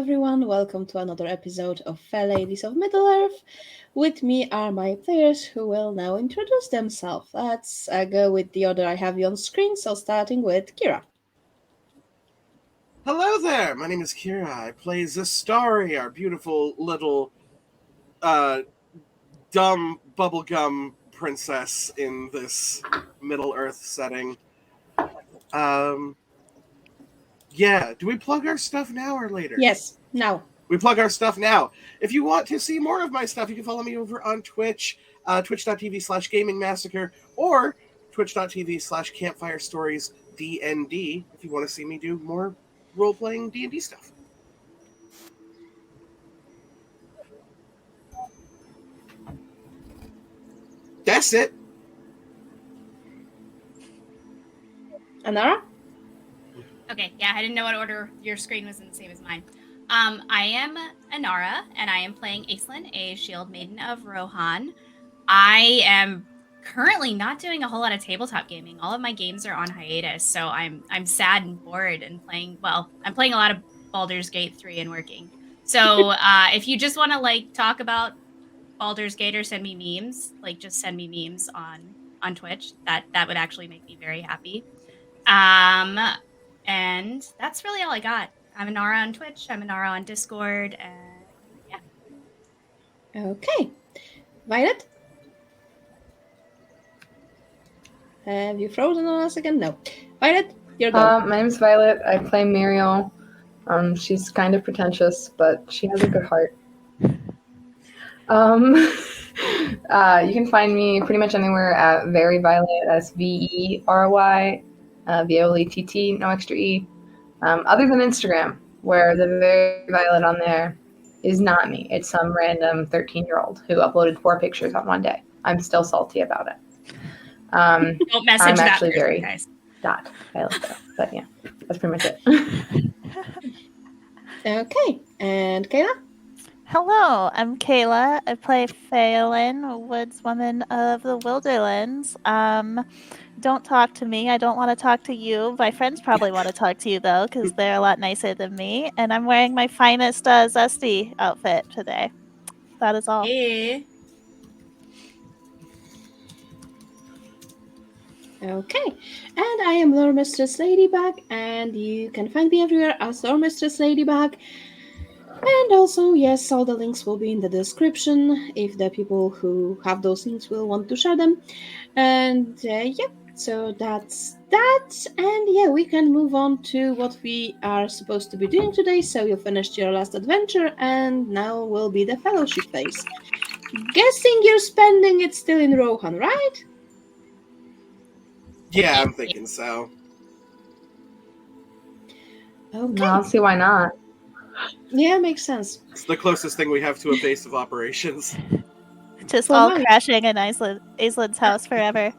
everyone, welcome to another episode of Fair Ladies of Middle-earth. With me are my players who will now introduce themselves. Let's go with the order I have you on screen, so starting with Kira. Hello there, my name is Kira. I play Zastari, our beautiful little dumb bubblegum princess in this Middle-earth setting. Yeah, do we plug our stuff now or later? Yes, now. We plug our stuff now. If you want to see more of my stuff, you can follow me over on Twitch, twitch.tv/gamingmassacre, or twitch.tv/campfirestoriesdnd if you want to see me do more role-playing D&D stuff. That's it. Anara? Okay, yeah, I didn't know what order your screen was in the same as mine. I am Anara, and I am playing Aislinn, a shield maiden of Rohan. I am currently not doing a whole lot of tabletop gaming. All of my games are on hiatus, so I'm sad and bored and playing. Well, I'm playing a lot of Baldur's Gate 3 and working. So if you just want to talk about Baldur's Gate or send me memes, just send me memes on Twitch. That would actually make me very happy. And that's really all I got. I'm Anara on Twitch. I'm Anara on Discord. And yeah. Okay. Violet? Have you frozen on us again? No. Violet, you're go. My name's Violet. I play Muriel. She's kind of pretentious, but she has a good heart. You can find me pretty much anywhere at Very Violet. That's VERY, VOLETT, no extra E. Other than Instagram, where the Very Violet on there is not me. It's some random 13-year-old who uploaded 4 pictures on one day. I'm still salty about it. Don't message I'm that actually person, very guys. Violet though. But yeah, that's pretty much it. Okay. And Kayla? Hello, I'm Kayla. I play Phelan, Woodswoman of the Wilderlands. Don't talk to me. I don't want to talk to you. My friends probably want to talk to you, though, because they're a lot nicer than me. And I'm wearing my finest Zesty outfit today. That is all. Hey. Okay, and I am Loremistress LadyBug, and you can find me everywhere as Loremistress LadyBug. And also, yes, all the links will be in the description if the people who have those links will want to share them. And yeah, so that's that. And yeah, we can move on to what we are supposed to be doing today. So you finished your last adventure, and now will be the fellowship phase. Guessing you're spending it still in Rohan, right? Yeah, I'm thinking so. Okay. No, I'll see why not. Yeah, makes sense. It's the closest thing we have to a base of operations. Just Well, all nice. crashing in Aislinn's house forever.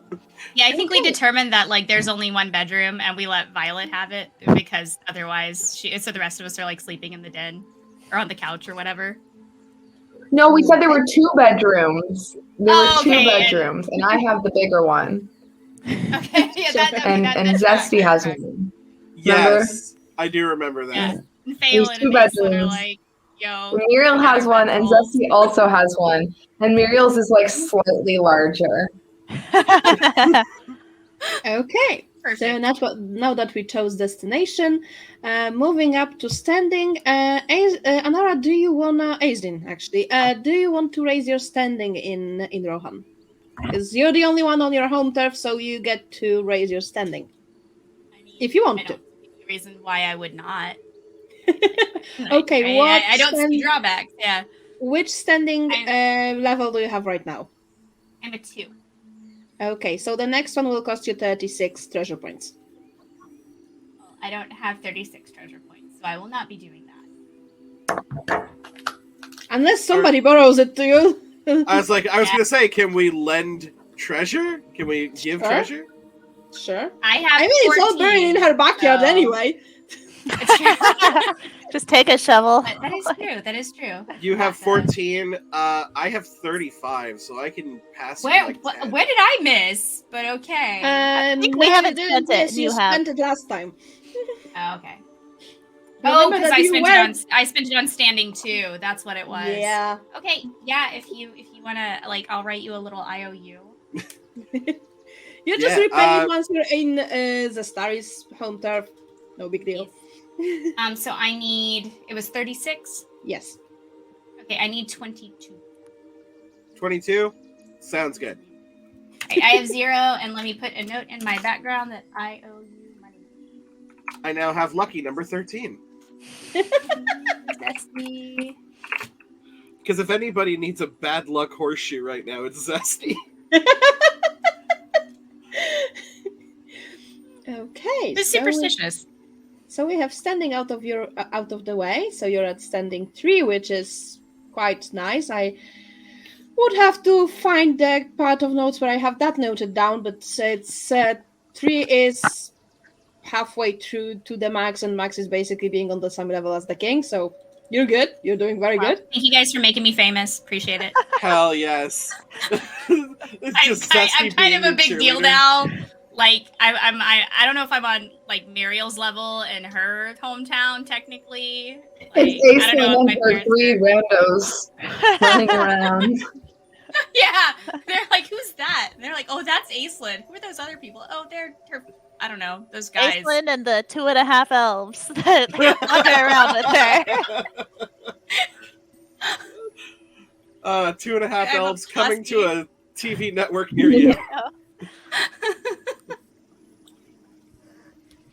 Yeah, I think we Okay. determined that there's only one bedroom, and we let Violet have it because otherwise, so the rest of us are sleeping in the den or on the couch or whatever. No, we said there were 2 bedrooms. There were 2 okay. bedrooms, and I have the bigger one. Okay, yeah, And Zesty has one. Yes, I do remember that. Yeah. And There's Phelan 2 and Aislinn are bedrooms. yo. Muriel has another one, and bedroom. Zesty also has one. And Muriel's is slightly larger. Okay. Perfect. So now that we chose destination, moving up to standing, Anara, do you wanna Aislinn actually? Do you want to raise your standing in Rohan? Because you're the only one on your home turf, so you get to raise your standing I mean, if you want I to. don't see any reason why I would not. Okay, I don't see drawbacks. Yeah, which standing level do you have right now? I'm a 2. Okay, so the next one will cost you 36 treasure points. Well, I don't have 36 treasure points, so I will not be doing that. Unless somebody borrows it to you. I was gonna say, can we lend treasure? Can we give Sure. treasure? Sure. I have. It's all buried in her backyard so- anyway. Just take a shovel. That is true. That is true. You have 14. I have 35, so I can pass. Where you 10. where did I miss? But okay. think we haven't spent it, You you have. spent it last time. Oh, okay. Oh, Remember because that I you spent were- I spent it on standing too. That's what it was. Yeah. Okay. Yeah. If you wanna I'll write you a little IOU. You just Yeah, repay it once you're in the Starry's home turf. No big deal. So I need. It was 36. Yes. Okay, I need 22. 22? Sounds good. I have 0, and let me put a note in my background that I owe you money. I now have lucky number 13. Zesty. Because if anybody needs a bad luck horseshoe right now, it's Zesty. Okay. It's superstitious. So we have standing out of the way. So you're at standing 3, which is quite nice. I would have to find the part of notes where I have that noted down, but it's 3 is halfway through to the max, and max is basically being on the same level as the king. So you're good. You're doing very good. Thank you guys for making me famous. Appreciate it. Hell yes. It's just Zesty I'm kind of being a big your deal cheerleader. now. I don't know if I'm on Muriel's level in her hometown technically. It's I don't know Aislinn if and my her parents 3 randos running around. Yeah, they're like, who's that? And they're like, oh, that's Aislinn. Who are those other people? Oh, they're I don't know, those guys. Aislinn and the 2.5 elves that wander around with her. 2.5 I'm elves a coming to pussy. a TV network near you.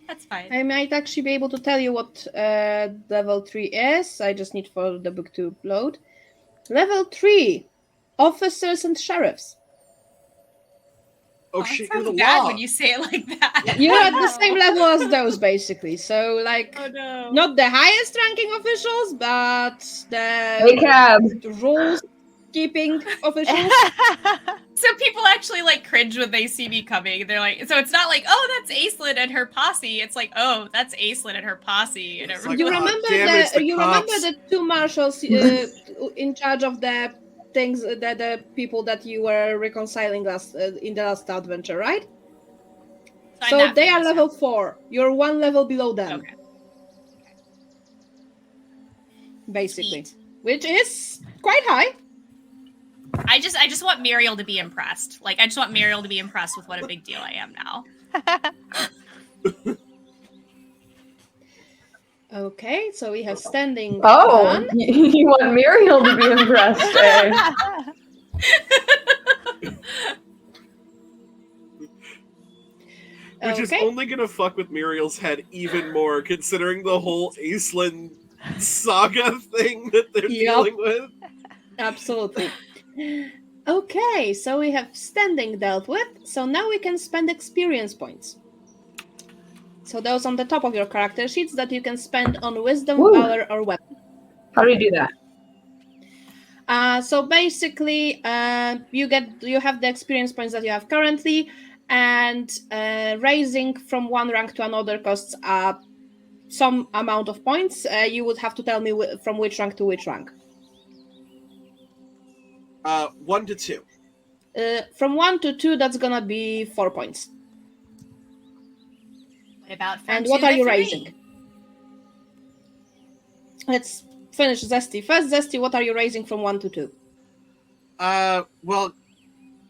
That's fine. I might actually be able to tell you what level 3 is. I just need for the book to load. Level 3, officers and sheriffs. Oh it shit, you're sounds the bad law. when you say it like that. You're at the same level as those, basically. So, like, Oh no. not the highest ranking officials, but Hey, the Cab. rules keeping officials. So people actually cringe when they see me coming. They're like, so it's not like, oh, that's Aislinn and her posse. It's like, oh, that's Aislinn and her posse. And It's it like, You oh, remember damn, it's the you remember cops. the 2 marshals in charge of the things, the people that you were reconciling in the last adventure, right? I'm So not they are famous level now. 4. You're 1 level below them, Okay. basically, Sweet. which is quite high. I just want Muriel to be impressed. I just want Muriel to be impressed with what a big deal I am now. Okay, so we have standing Oh, done. you want Muriel to be impressed, eh? Which is Okay. only gonna fuck with Muriel's head even more, considering the whole Aislinn saga thing that they're Yup. dealing with. Absolutely. Okay, so we have standing dealt with. So now we can spend experience points. So those on the top of your character sheets that you can spend on wisdom, Woo. valor, or weapon. How do we do that? So basically, you have the experience points that you have currently, and raising from one rank to another costs some amount of points. You would have to tell me from which rank to which rank. 1 to 2. From 1 to 2, that's gonna be 4 points. What about from And 2 what are to you 3? raising? Let's finish Zesty first. Zesty, what are you raising from 1 to 2? Well,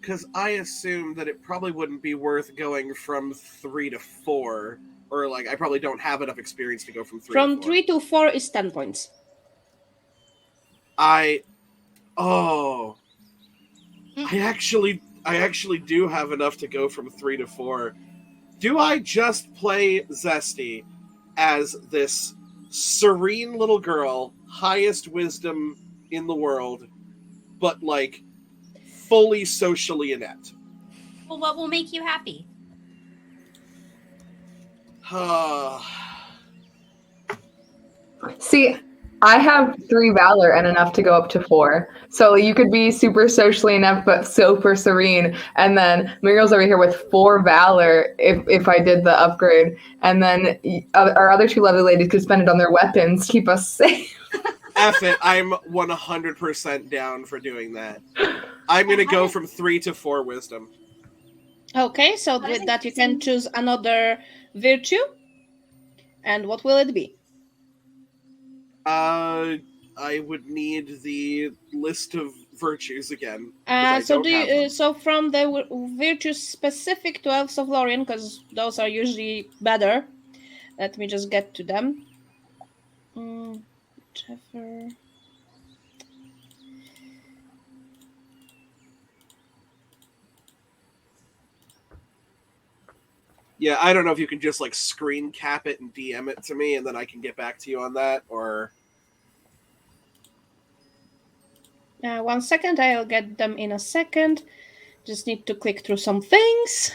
because I assume that it probably wouldn't be worth going from 3 to 4, or I probably don't have enough experience to go from 3 to 4. From 3 to 4 is 10 points. I actually do have enough to go from 3 to 4. Do I just play Zesty as this serene little girl, highest wisdom in the world, but fully socially inept? Well, what will make you happy? See, I have 3 valor and enough to go up to 4. So you could be super socially inept but super serene. And then Muriel's over here with 4 valor if I did the upgrade. And then our other 2 lovely ladies could spend it on their weapons, keep us safe. F it, I'm 100% down for doing that. I'm going to go from 3 to 4 wisdom. Okay, so How does with it that you seem- can choose another virtue. And what will it be? I would need the list of virtues again. I So don't have them. so from the virtues specific to Elves of Lorien, because those are usually better. Let me just get to them. Whichever. Yeah, I don't know if you can just like screen cap it and DM it to me, and then I can get back to you on that, or 1 second, I'll get them in a second. Just need to click through some things.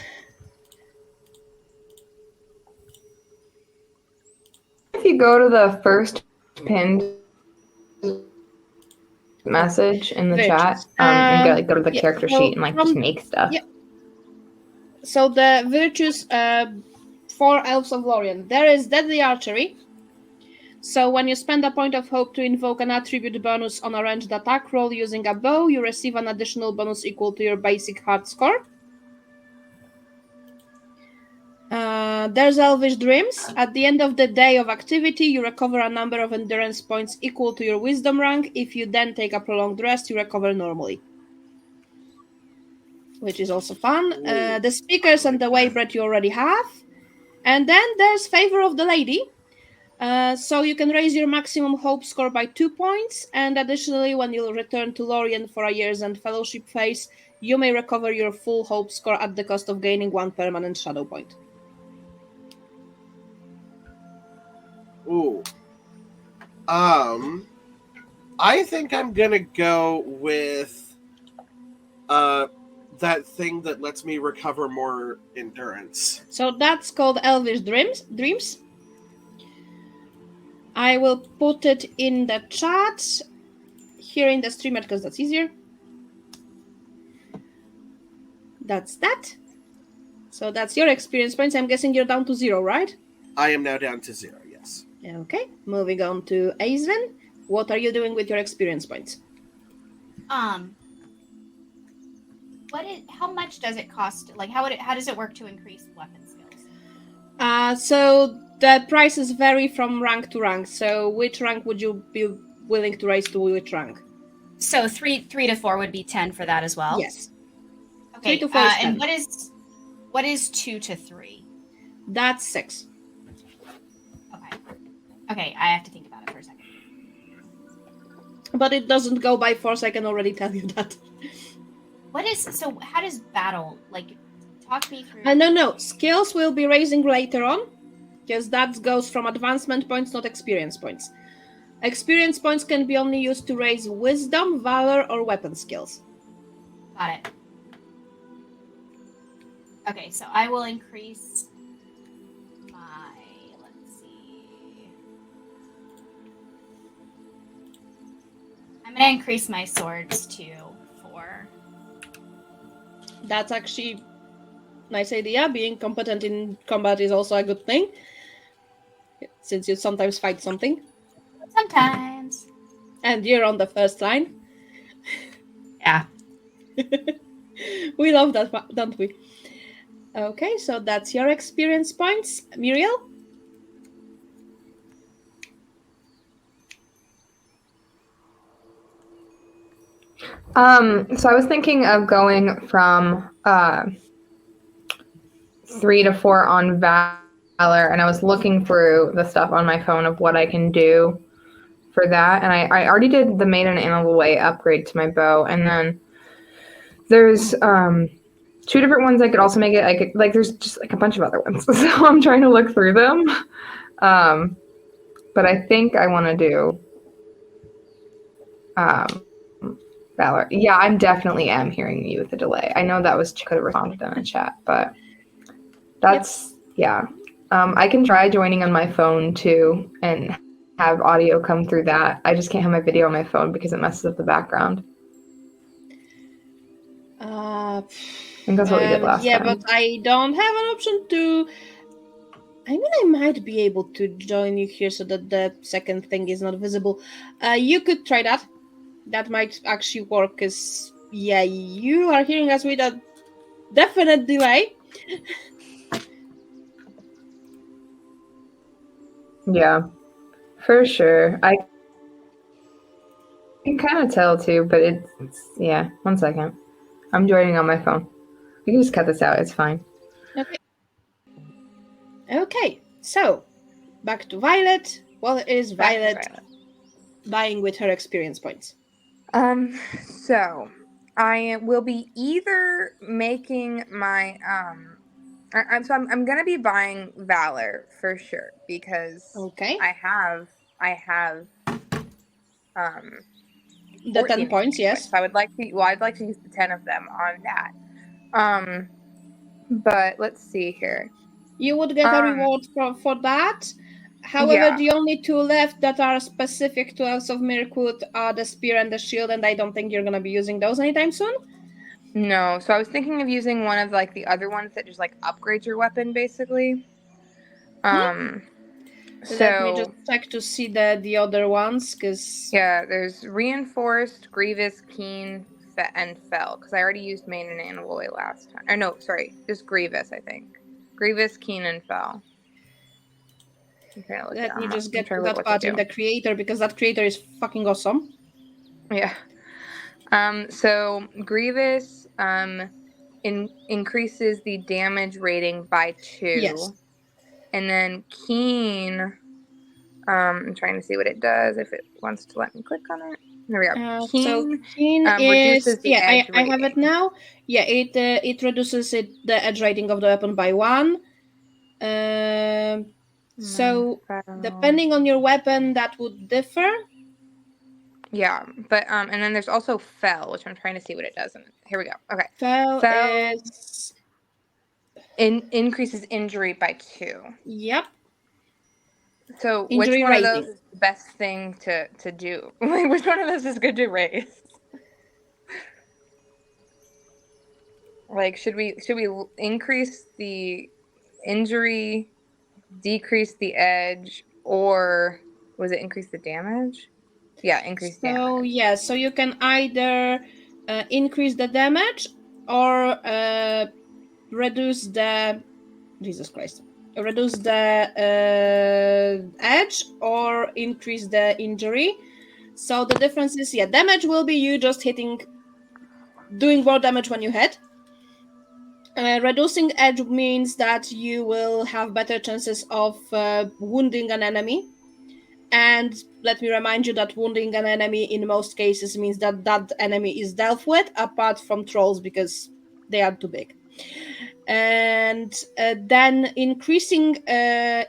If you go to the first pinned message in the chat, and go to the character sheet and just make stuff. Yeah. So the virtues for Elves of Lorien, there is Deadly Archery. So when you spend a point of hope to invoke an attribute bonus on a ranged attack roll using a bow, you receive an additional bonus equal to your basic hard score. There's Elvish Dreams. At the end of the day of activity, you recover a number of endurance points equal to your wisdom rank. If you then take a prolonged rest, you recover normally, which is also fun. The Speakers and the Waybread you already have. And then there's Favor of the Lady. So you can raise your maximum hope score by 2 points, and additionally, when you return to Lorien for a Year's End Fellowship phase, you may recover your full hope score at the cost of gaining 1 permanent shadow point. Ooh. I think I'm gonna go with that thing that lets me recover more endurance. So that's called Elvish Dreams. I will put it in the chat here in the streamer because that's easier. That's that. So that's your experience points. I'm guessing you're down to 0, right? I am now down to 0, yes. Okay, moving on to Aisven. What are you doing with your experience points? How much does it cost? Like, how does it work to increase weapon skills? So the prices vary from rank to rank. So which rank would you be willing to raise to which rank? So 3 to 4 would be 10 for that as well. Yes. Okay. 3 to 4 is 10. And what is 2 to 3? That's 6. Okay, I have to think about it for a second. But it doesn't go by force, I can already tell you that. So how does battle, talk me through? No. Skills will be raising later on, because that goes from advancement points, not experience points. Experience points can be only used to raise wisdom, valor, or weapon skills. Got it. Okay, so I will increase I'm going to increase my swords to 4. That's actually a nice idea. Being competent in combat is also a good thing, since you sometimes fight something. Sometimes. And you're on the first line. Yeah. We love that, don't we? Okay, so that's your experience points. Muriel? So I was thinking of going from 3 to 4 on Valor, and I was looking through the stuff on my phone of what I can do for that, and I already did the Maiden Animal Way upgrade to my bow, and then there's 2 different ones I could also make it. There's just a bunch of other ones, so I'm trying to look through them. But I think I want to do Valor. Yeah, I'm definitely am hearing you with a delay. I know that was could have responded in the chat, but that's yeah. I can try joining on my phone too and have audio come through that. I just can't have my video on my phone because it messes up the background. I think that's what we did last time. Yeah, but I don't have an option to. I mean, I might be able to join you here so that the second thing is not visible. You could try that. That might actually work, because, yeah, you are hearing us with a definite delay. Yeah, for sure. I can kind of tell too, but it's yeah. 1 second. I'm joining on my phone. We can just cut this out. It's fine. Okay. Okay. So back to Violet. What is Violet buying with her experience points? So I will be either making my I'm gonna be buying Valor for sure because Okay. I have The 10 14 points, yes. So I'd like to use the 10 of them on that. But let's see here. You would get a reward for that. However, Yeah. the only two left that are specific to Elves of Mirkwood are the Spear and the Shield, and I don't think you're gonna be using those anytime soon. No, so I was thinking of using one of like the other ones that just like upgrades your weapon basically. So let me just check to see the other ones, because yeah, there's Reinforced, Grievous, Keen, and Fell, because I already used Main and Woolly last time. Or no, sorry, just Grievous, I think. Grievous, Keen, and Fell. let me just get to that part in the creator, because that creator is fucking awesome. Yeah. So Grievous increases the damage rating by 2. Yes. And then Keen, I'm trying to see what it does, if it wants to let me click on it. There we go. Keen reduces the edge I have it now. Yeah, it reduces the edge rating of the weapon by 1. So depending on your weapon, that would differ. Yeah, but and then there's also Fell, which I'm trying to see what it does. And here we go. Okay. Fell is increases injury by 2. Yep. So injury which one rating. of those is the best thing to do? Like, which one of those is good to raise? Like, should we increase the injury, decrease the edge, or was it increase the damage? Yeah, increase damage. So yeah, so you can either increase the damage or reduce the reduce the edge or increase the injury. So the difference is, yeah, damage will be you just doing more damage when you hit. Reducing edge means that you will have better chances of wounding an enemy. And let me remind you that wounding an enemy in most cases means that that enemy is dealt with, apart from trolls, because they are too big. And then increasing the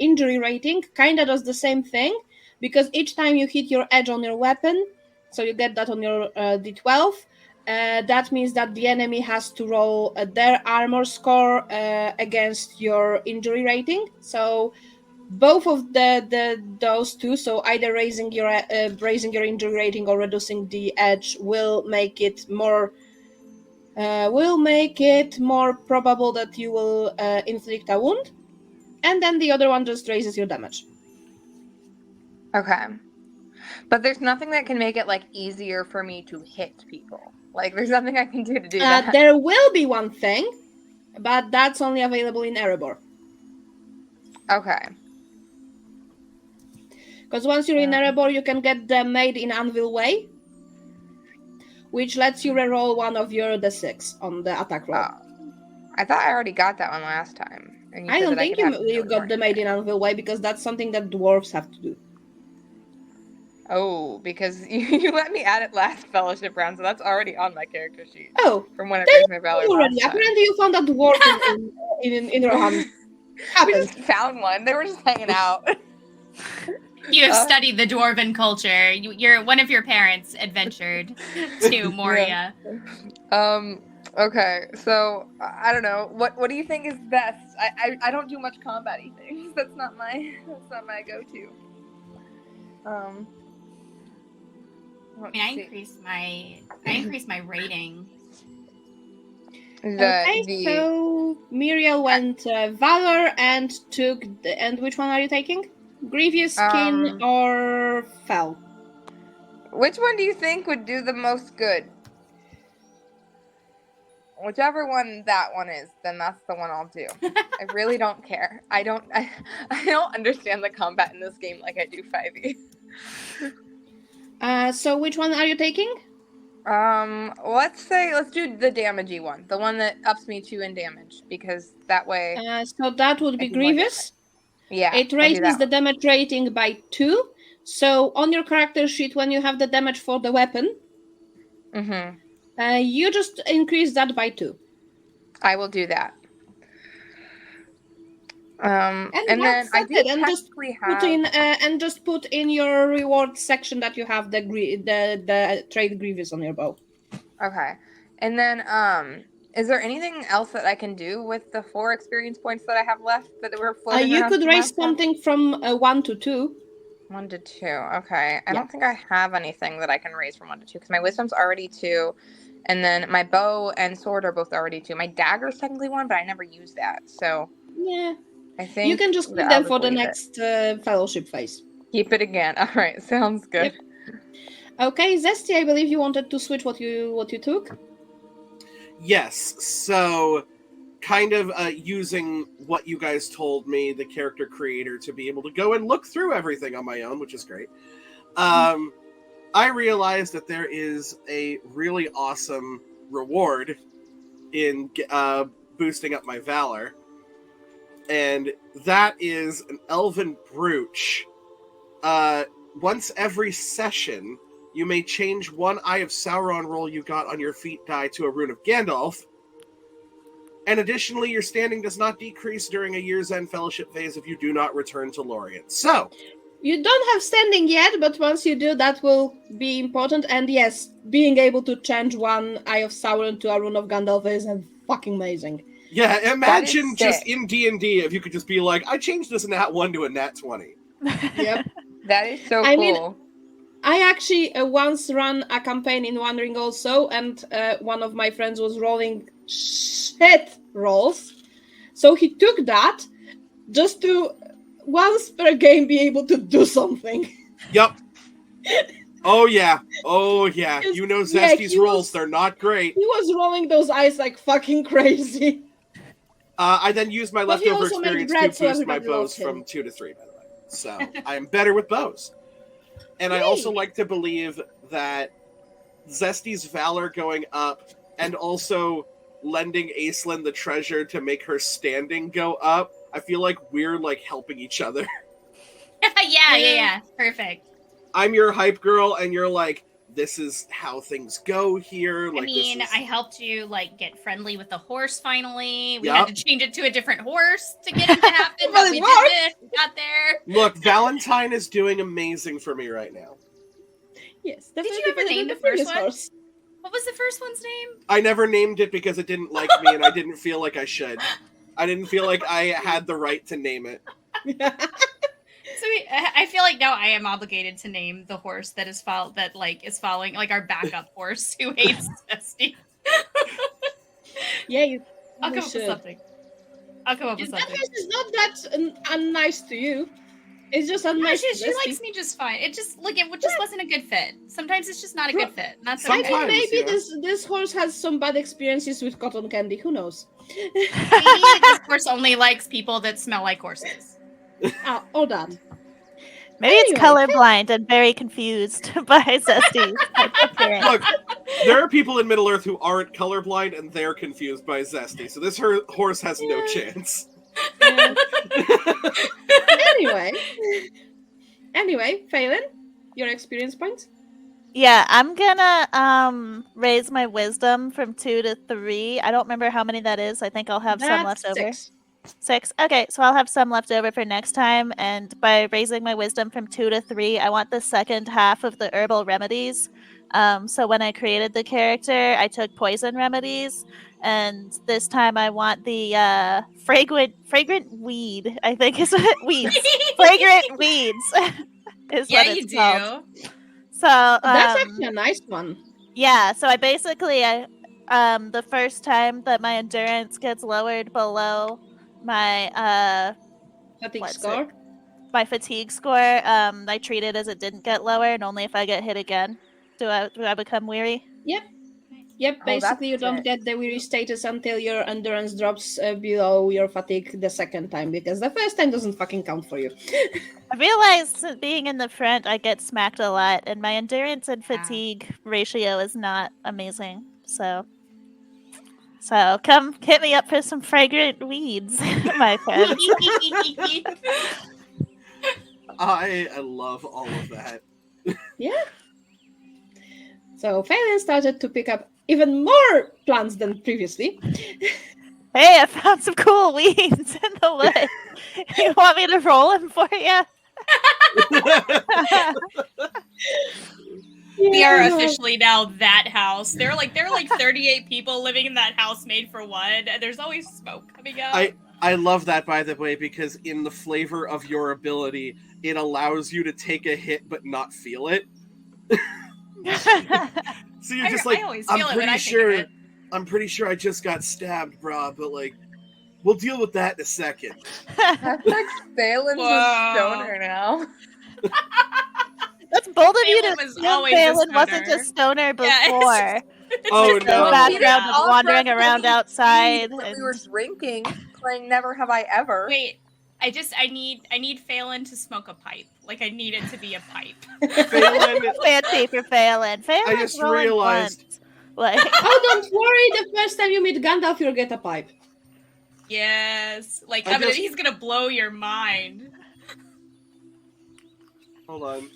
injury rating kind of does the same thing, because each time you hit your edge on your weapon, so you get that on your d12, that means that the enemy has to roll their armor score against your injury rating. So both of those two, so either raising your injury rating or reducing the edge, will make it more probable that you will inflict a wound, and then the other one just raises your damage. Okay. But there's nothing that can make it like easier for me to hit people. Like, there's nothing I can do to do that. There will be one thing, but that's only available in Erebor. Okay. Because once you're in Erebor, you can get the Made in Anvil Way, which lets you reroll one of your d6 on the attack roll. I thought I already got that one last time. And I don't think you got the Made in Anvil Way, because that's something that dwarves have to do. Oh, because you let me add it last fellowship round, so that's already on my character sheet. Oh, from when I raised my valor already. last time. Apparently, you found a dwarf in Rohan. We just found one. They were just hanging out. You have studied the dwarven culture. One of your parents adventured to Moria. Yeah. Okay, so I don't know. What do you think is best? I don't do much combat-y things. That's not my go-to. I increased my rating. So Muriel went Valor and took and which one are you taking? Grievous, Keen, or Fell? Which one do you think would do the most good? Whichever one that one is, then that's the one I'll do. I really don't care. I don't understand the combat in this game like I do 5e. So which one are you taking? Let's do the damagey one, the one that ups me 2 in damage, because that way So that would I be do more Grievous. yeah, It I'll do raises that the one. damage rating by 2. So on your character sheet, when you have the damage for the weapon, you just increase that by 2. I will do that. And then that's I do it. And just technically put in your reward section that you have the trade Grievous on your bow. Okay. And then is there anything else that I can do with the 4 experience points that I have left that were floating You around could from raise last time? something from 1 to 2. 1 to 2. Okay. I Yeah. don't think I have anything that I can raise from 1 to 2 because my wisdom's already 2, and then my bow and sword are both already 2. My dagger's technically 1, but I never use that. So Yeah. I think You can just keep I'll them just for the leave it. next fellowship phase. Keep it again. All right. Sounds good. Yep. Okay, Zesty, I believe you wanted to switch what you took. Yes, so kind of using what you guys told me, the character creator, to be able to go and look through everything on my own, which is great. I realized that there is a really awesome reward in boosting up my valor, and that is an elven brooch. Once every session, you may change one Eye of Sauron roll you got on your feat die to a rune of Gandalf. And additionally, your standing does not decrease during a year's end fellowship phase if you do not return to Lorien. So, you don't have standing yet, but once you do, that will be important. And yes, being able to change one Eye of Sauron to a rune of Gandalf is fucking amazing. Yeah, imagine just in D&D if you could just be like, I changed this nat 1 to a nat 20. Yep. That is so cool. I mean, I actually once ran a campaign in One Ring also, and one of my friends was rolling shit rolls. So he took that just to once per game be able to do something. Yep. Oh yeah. You know Zesty's rolls, they're not great. He was rolling those eyes like fucking crazy. I then used my leftover experience to boost my bows from 2 to 3, by the way. So I am better with bows. And I also like to believe that Zesty's valor going up and also lending Aislinn the treasure to make her standing go up, I feel like we're like helping each other. Yeah. Perfect. I'm your hype girl and you're like, this is how things go here. Like, I mean, I helped you like get friendly with the horse finally. We Yep. had to change it to a different horse to get it to happen, but we did it. We got there. Look, Valentine is doing amazing for me right now. Yes. Did you ever name the first one? Horse. What was the first one's name? I never named it because it didn't like me and I didn't feel like I should. I didn't feel like I had the right to name it. So I feel like now I am obligated to name the horse that is following like our backup horse who hates Zesty. Yeah, I'll come up with something. That horse is not that unnice to you. It's just unnice. No, she likes me just fine. It just wasn't a good fit. Sometimes it's just not a good fit. That's I think maybe this horse has some bad experiences with cotton candy. Who knows? Maybe this horse only likes people that smell like horses. Or that. Maybe it's colorblind and very confused by Zesty's appearance. Look, there are people in Middle-earth who aren't colorblind and they're confused by Zesty, so this horse has no chance. Yeah. Anyway, Phelan, your experience points? Yeah, I'm gonna raise my wisdom from 2 to 3. I don't remember how many that is. I think I'll have some left over. 6. Okay, so I'll have some left over for next time, and by raising my wisdom from 2 to 3, I want the second half of the herbal remedies. So when I created the character, I took poison remedies, and this time I want the fragrant weed. I think is what weeds. Fragrant weeds is what it's called. So that's actually a nice one. Yeah, so I basically the first time that my endurance gets lowered below my fatigue score. My fatigue score, I treat it as it didn't get lowered, only if I get hit again. Do I become weary? Yep. Yep, Oh, basically you that's don't it. get the weary status until your endurance drops below your fatigue the second time, because the first time doesn't fucking count for you. I realized that being in the front, I get smacked a lot, and my endurance and Yeah. fatigue ratio is not amazing. So come hit me up for some fragrant weeds, my friend. I love all of that. Yeah. So Phelan started to pick up even more plants than previously. Hey, I found some cool weeds in the woods. You want me to roll them for you? We are Yeah. officially now that house. There are like 38 people living in that house made for one, and there's always smoke coming out. I love that, by the way, because in the flavor of your ability, it allows you to take a hit but not feel it. So you're just like, I always I'm feel it when pretty I sure, think of it. I'm pretty sure I just got stabbed, brah, but like, we'll deal with that in a second. Hashtag Phelan's a Whoa. stoner now. That's bold of you Phelan to was assume always a Phelan wasn't a stoner. stoner Yeah, before. Oh With no! the background of All wandering dressed around as outside. when we and- were drinking, playing Never Have I Ever. Wait, I need Phelan to smoke a pipe. Like I need it to be a pipe. Phelan, Fancy for Phelan. I Phelan's just rolling realized. blunt. Like, Oh, don't worry. The first time you meet Gandalf, you'll get a pipe. Yes, like I just- he's gonna blow your mind. Hold on.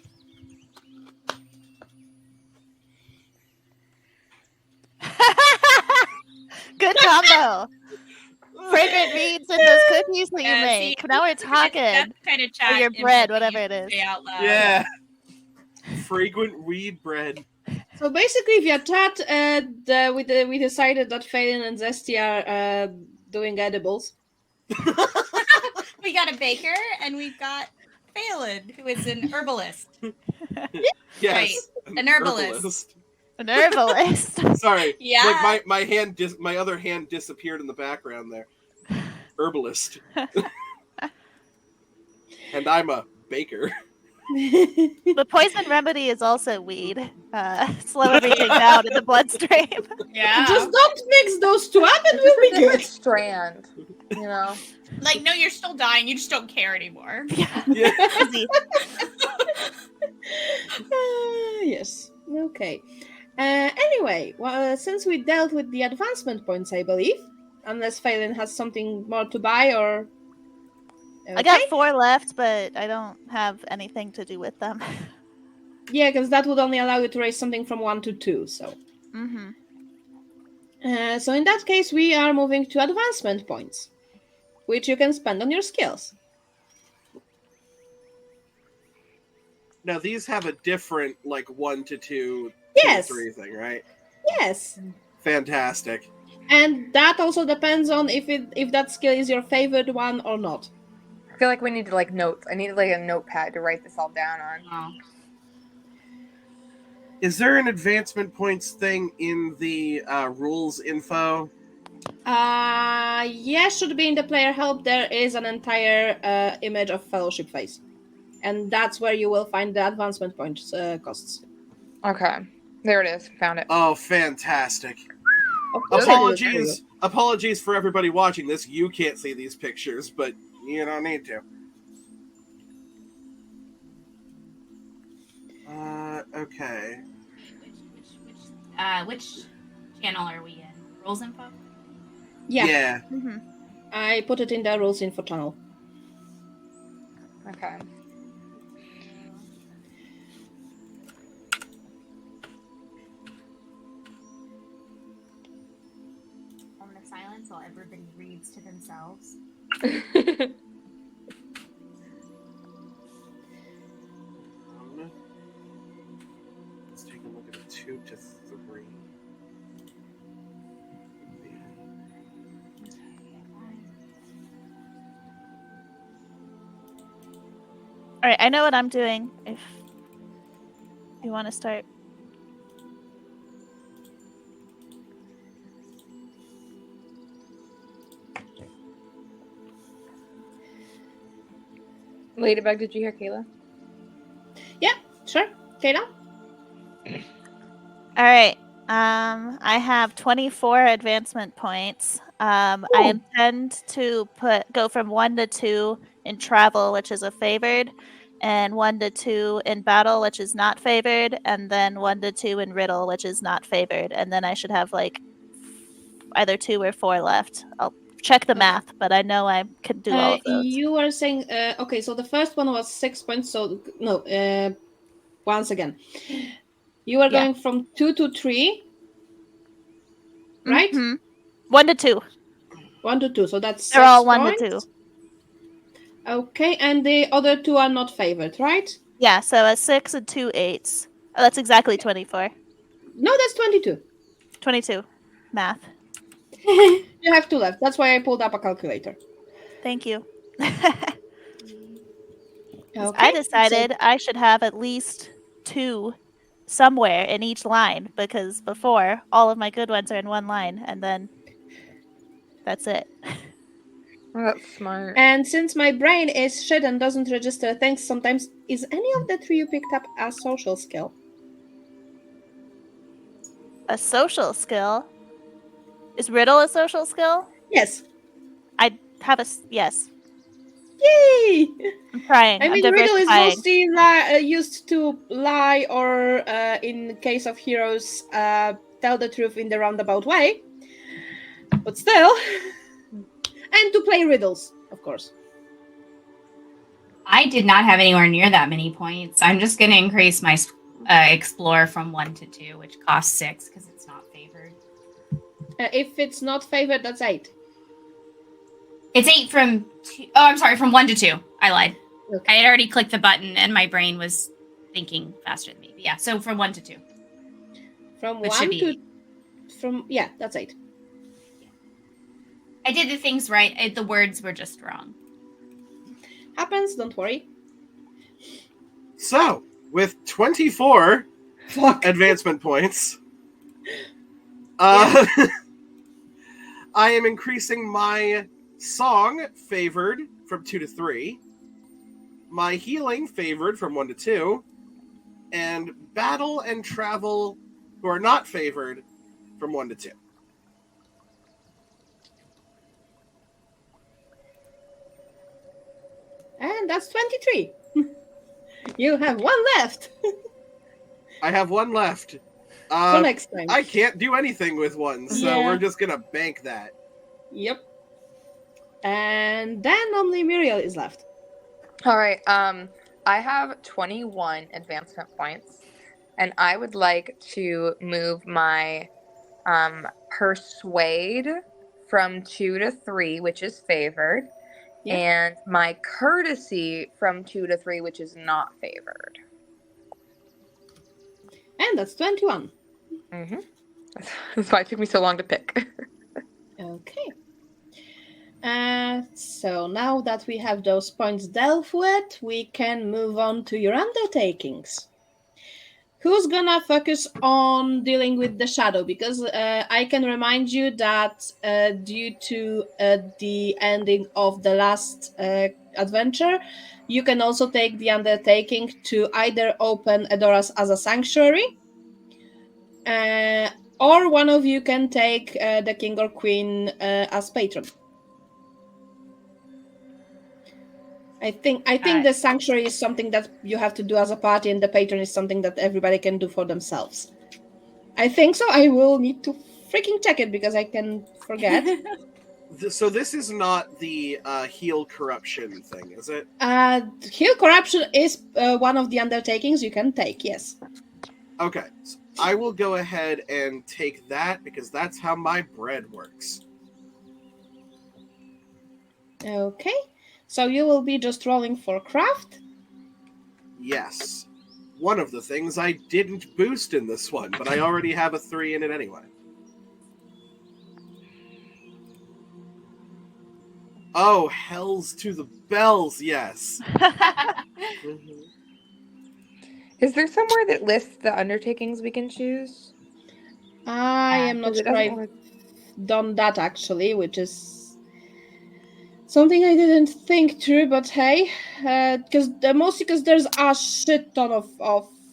good combo. Fragrant reeds and those cookies that you Yeah, see, make. Now we're talking. That kind of chat. your input bread, that whatever you it is. Say out loud. Yeah. Fragrant weed bread. So basically, via chat, we decided that Phelan and Zesty are doing edibles. We got a baker and we've got Phelan, who is an herbalist. Yes. An herbalist. An herbalist. Sorry. Yeah. Like my other hand disappeared in the background there. Herbalist. And I'm a baker. The poison remedy is also weed. Slow everything down in the bloodstream. Yeah. Just don't mix those two up and we'll be Different good. strand, you know. Like, no, you're still dying. You just don't care anymore. Yeah. Easy. Yes. Okay. Anyway, well, since we dealt with the advancement points, I believe, unless Phelan has something more to buy or. Okay. I got 4 left, but I don't have anything to do with them. Yeah, because that would only allow you to raise something from 1 to 2. So. Mm-hmm. So in that case, we are moving to advancement points, which you can spend on your skills. Now these have a different like 1 to 2, 2 Yes. to 3 thing, right? Yes. Fantastic. And that also depends on if that skill is your favorite one or not. I feel like we need to like notes. I need like a notepad to write this all down on. Oh. Is there an advancement points thing in the rules info? Yeah, should be in the player help. There is an entire image of Fellowship Face. And that's where you will find the advancement points costs. Okay, there it is. Found it. Oh, fantastic. Of course I did it for you. Apologies for everybody watching this. You can't see these pictures, but you don't need to. Okay. Which channel are we in? Rules info? Yeah, Mm-hmm. I put it in the rules info channel. Okay. Moment of silence while everybody reads to themselves. Let's take a look at a 2 to 3. All right, I know what I'm doing. If you want to start. Ladybug, did you hear Kayla? Yeah, sure. Kayla? All right. I have 24 advancement points. I intend to go from 1 to 2 in travel, which is a favored, and 1 to 2 in battle, which is not favored, and then 1 to 2 in riddle, which is not favored. And then I should have like either 2 or 4 left. I'll check the math, but I know I could do all of those. You were saying, okay, so the first one was 6 points. So, no, once again. You were going from 2 to 3, right? Mm-hmm. 1 to 2. 1 to 2, so that's 6 They're all 1 points. to 2. Okay, and the other 2 are not favored, right? Yeah, so a 6 and 2 8s. Oh, that's exactly 24. No, that's 22. 22. Math. You have 2 left. That's why I pulled up a calculator. Thank you. Okay, I decided I should have at least 2 somewhere in each line, because before, all of my good ones are in one line, and then that's it. Oh, that's smart. And since my brain is shit and doesn't register things sometimes, is any of the 3 you picked up a social skill? A social skill? Is riddle a social skill? Yes. I have yes. Yay! I'm trying. I I'm mean, riddle is diversifying. mostly used to lie or, in case of heroes, tell the truth in the roundabout way. But still. And to play riddles, of course. I did not have anywhere near that many points. I'm just going to increase my explore from 1 to 2, which costs 6 because it's not favored. If it's not favored, that's 8. It's 8 from 2. Oh, I'm sorry, from 1 to 2. I lied. Okay. I had already clicked the button and my brain was thinking faster than me. But yeah, so from 1 to 2. From Which 1 should be to... Yeah, that's 8. I did the things right. The words were just wrong. Happens, don't worry. So, with 24 advancement points, I am increasing my song favored from 2 to 3, my healing favored from 1 to 2, and battle and travel, who are not favored, from 1 to 2. And that's 23. You have 1 left. I have 1 left. For next time. I can't do anything with 1, so we're just gonna bank that. Yep. And then only Muriel is left. All right. I have 21 advancement points, and I would like to move my persuade from 2 to 3, which is favored, and my courtesy from 2 to 3, which is not favored. And that's 21. Mm-hmm. That's why it took me so long to pick. Okay. So now that we have those points dealt with, we can move on to your undertakings. Who's gonna focus on dealing with the shadow? Because I can remind you that due to the ending of the last adventure, you can also take the undertaking to either open Edoras as a sanctuary, or one of you can take the king or queen as patron. I think the sanctuary is something that you have to do as a party, and the patron is something that everybody can do for themselves. I think so. I will need to freaking check it because I can forget. So this is not the heal corruption thing, is it? Heal corruption is one of the undertakings you can take, yes. Okay. So I will go ahead and take that because that's how my bread works. Okay. So you will be just rolling for craft? Yes. One of the things I didn't boost in this one, but I already have a 3 in it anyway. Oh, hells to the bells, yes. Mm-hmm. Is there somewhere that lists the undertakings we can choose? I am not sure I've done that actually, which is something I didn't think through, but hey, mostly because there's a shit ton of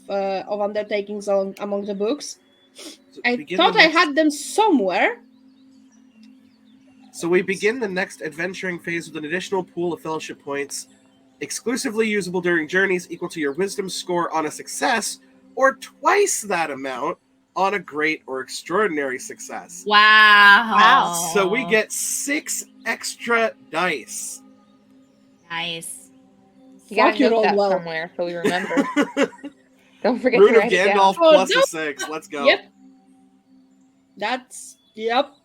undertakings among the books. So I begin thought the I next- had them somewhere. So we begin the next adventuring phase with an additional pool of fellowship points, exclusively usable during journeys, equal to your wisdom score on a success, or twice that amount on a great or extraordinary success. Wow. So we get 6 extra dice. Nice. You gotta Fuck, you note rolled that well. somewhere so we remember. Don't forget Rune to of write it down. Gandalf Oh, plus no. a 6. Let's go. Yep. Yep.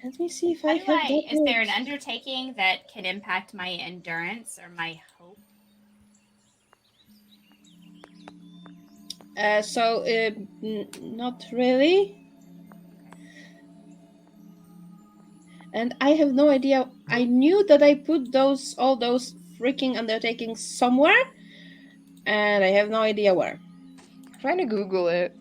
Let me see if I have that. Is there an right. undertaking that can impact my endurance or my hope? Not really. And I have no idea. I knew that I put all those freaking undertakings somewhere, and I have no idea where. I'm trying to Google it.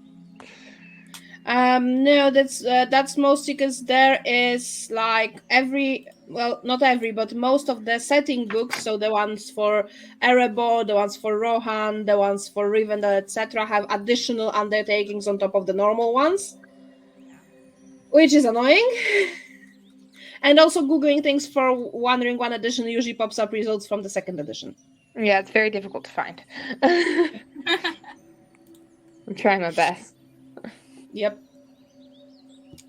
No, that's mostly because there is like not every, but most of the setting books, so the ones for Erebor, the ones for Rohan, the ones for Rivendell, etc., have additional undertakings on top of the normal ones, which is annoying. And also Googling things for One Ring 1 edition usually pops up results from the 2nd edition. Yeah, it's very difficult to find. I'm trying my best. Yep.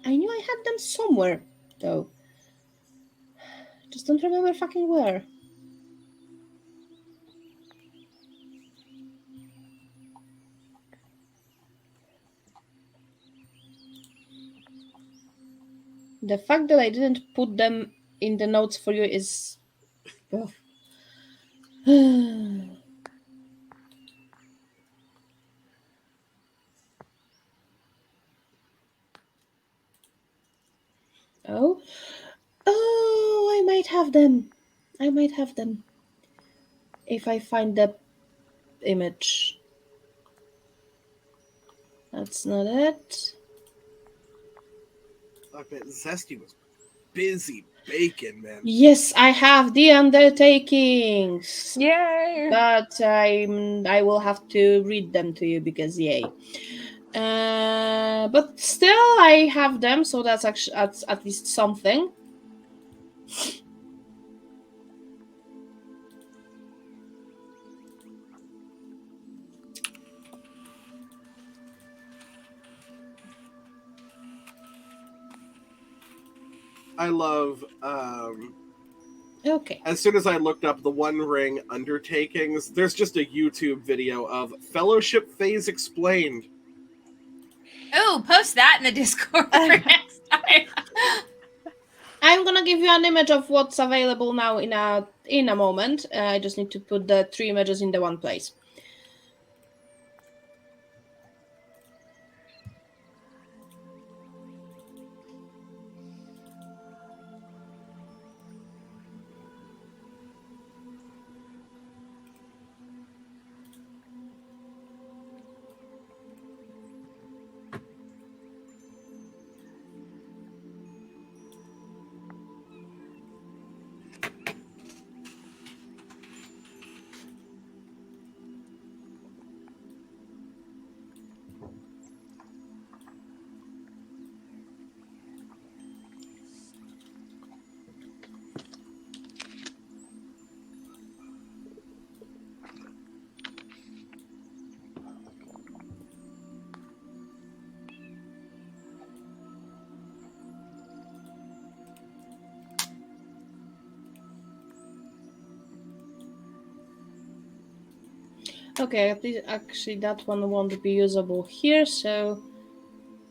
I knew I had them somewhere, though. Just don't remember fucking where. The fact that I didn't put them in the notes for you is... Ugh. Oh? Oh, I might have them. I might have them. If I find the image. That's not it. I bet Zesty was busy baking, man. Yes, I have the undertakings. Yay! But I will have to read them to you because yay. But still, I have them, so that's actually at least something. I love Okay. as soon as I looked up the One Ring undertakings, there's just a YouTube video of Fellowship Phase Explained. Oh, post that in the Discord for next time. I'm gonna give you an image of what's available now in a moment. I just need to put the 3 images in the one place. Okay, actually that one won't be usable here, so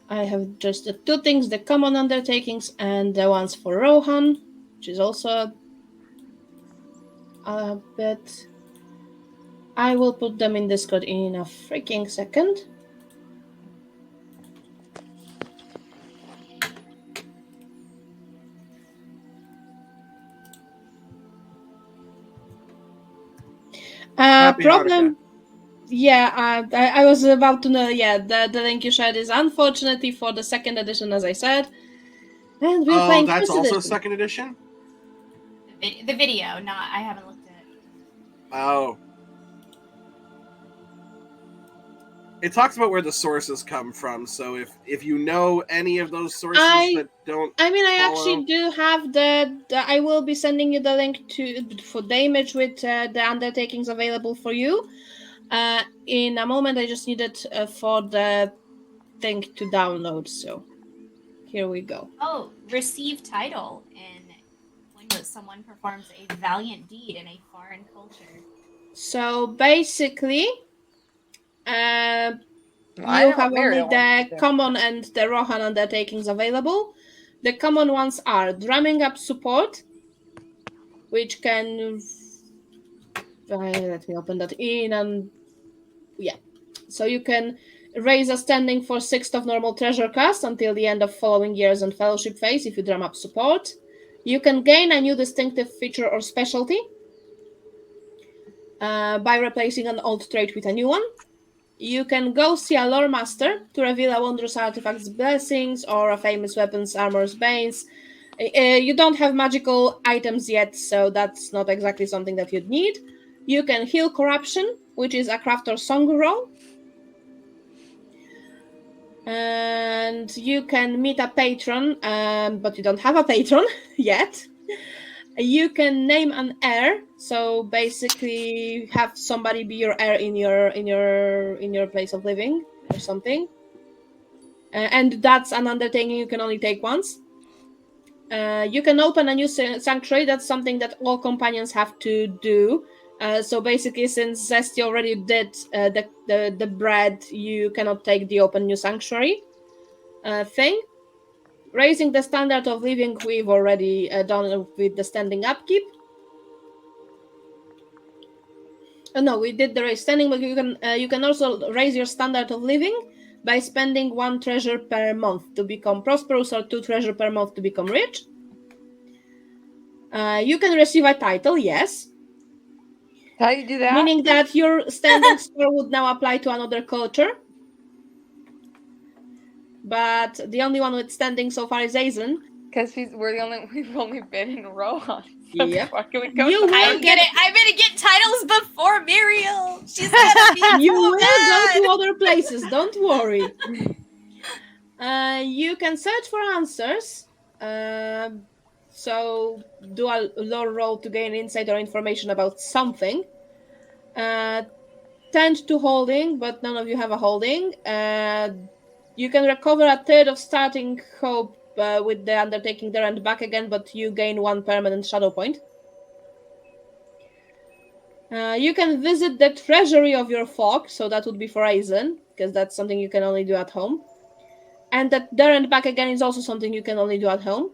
I have just the 2 things, the common undertakings and the ones for Rohan, which is also a bit... I will put them in Discord in a freaking second. Happy Problem... Yeah, I was about to know. Yeah, the link you shared is unfortunately for the 2nd edition, as I said. And we're playing that's 1st also edition. 2nd edition? The video, not I haven't looked at it. Oh. It talks about where the sources come from. So if you know any of those sources that don't, I mean, I follow. actually do have I will be sending you the link for the image with the undertakings available for you. In a moment, I just need it for the thing to download. So here we go. Oh, receive title in when someone performs a valiant deed in a foreign culture. So basically, I you know have what only Muriel the wants to do. common and the Rohan undertakings available. The common ones are drumming up support, which can let me open that in, and yeah, so you can raise a standing for 6th of normal treasure cast until the end of following years and fellowship phase if you drum up support. You can gain a new distinctive feature or specialty by replacing an old trait with a new one. You can go see a lore master to reveal a wondrous artifact's blessings or a famous weapon's armor's banes. You don't have magical items yet, so that's not exactly something that you'd need. You can heal corruption, which is a craft or song roll. And you can meet a patron, but you don't have a patron yet. You can name an heir, so basically have somebody be your heir in your place of living or something. And that's an undertaking you can only take once. You can open a new sanctuary. That's something that all companions have to do. So basically, since Zesty already did the bread, you cannot take the open new sanctuary thing. Raising the standard of living, we've already done with the standing upkeep. No, we did the raise standing, but you can also raise your standard of living by spending 1 treasure per month to become prosperous or 2 treasure per month to become rich. You can receive a title, yes. How do you do that? Meaning that your standing score would now apply to another culture. But the only one with standing so far is Aizen. Because we've only been in Rohan. So Yep. before can we go You to will I'm gonna get titles before Muriel. She's gonna be You so will mad. go to other places, don't worry. You can search for answers. So do a lore roll to gain insight or information about something. Tend to holding, but none of you have a holding. You can recover a third of starting hope with the undertaking there and back again, but you gain 1 permanent shadow point. You can visit the treasury of your folk, so that would be for Aizen, because that's something you can only do at home. And that there and back again is also something you can only do at home.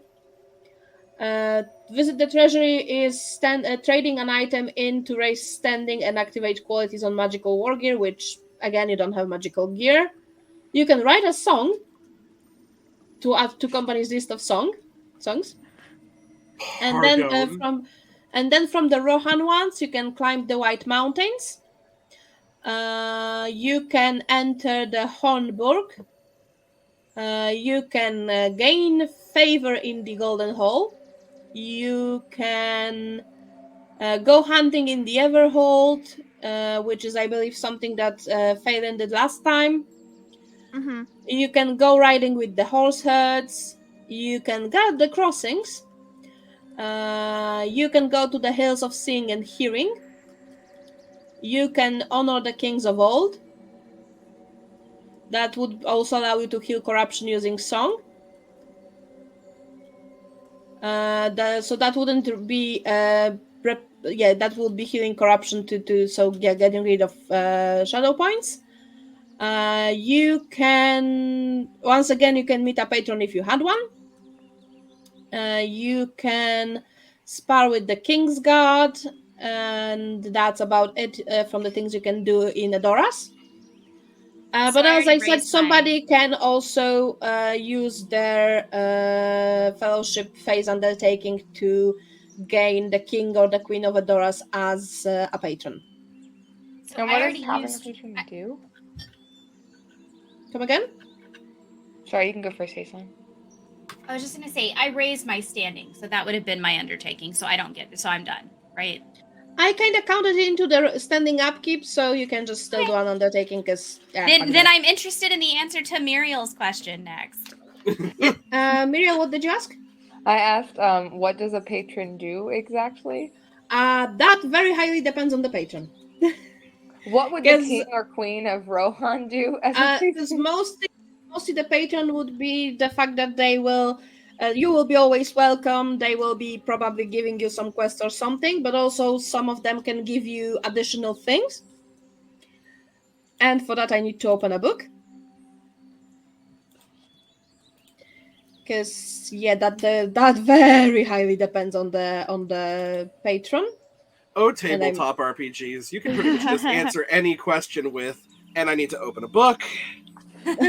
Visit the treasury is trading an item in to raise standing and activate qualities on magical war gear, which, again, you don't have magical gear. You can write a song to add to company's list of songs. And then from the Rohan ones, you can climb the White Mountains. You can enter the Hornburg. You can gain favor in the Golden Hall. You can go hunting in the Everhold, which is, I believe, something that Phelan did last time. Mm-hmm. You can go riding with the horse herds. You can guard the crossings. You can go to the hills of seeing and hearing. You can honor the kings of old. That would also allow you to heal corruption using song. So that wouldn't be that would be healing corruption getting rid of shadow points. You can once again you can meet a patron if you had one. You can spar with the King's Guard, and that's about it from the things you can do in Adoras. But as I said, somebody can also use their fellowship phase undertaking to gain the king or the queen of Adoras as a patron. So And what does having a patron do? Come again? Sorry, you can go first, Aislinn. I was just gonna say I raised my standing, so that would have been my undertaking. So I don't get it. So I'm done, right? I kind of counted it into the standing upkeep, so you can just still do an undertaking because. Then I'm interested in the answer to Muriel's question next. Miriam, what did you ask? I asked, what does a patron do exactly? That very highly depends on the patron. What would the king or queen of Rohan do as a Because patron? mostly the patron would be the fact that they will, you will be always welcome. They will be probably giving you some quest or something, but also some of them can give you additional things. And for that, I need to open a book. Because that very highly depends on the patron. Oh, tabletop RPGs. You can pretty much just answer any question with, and I need to open a book. At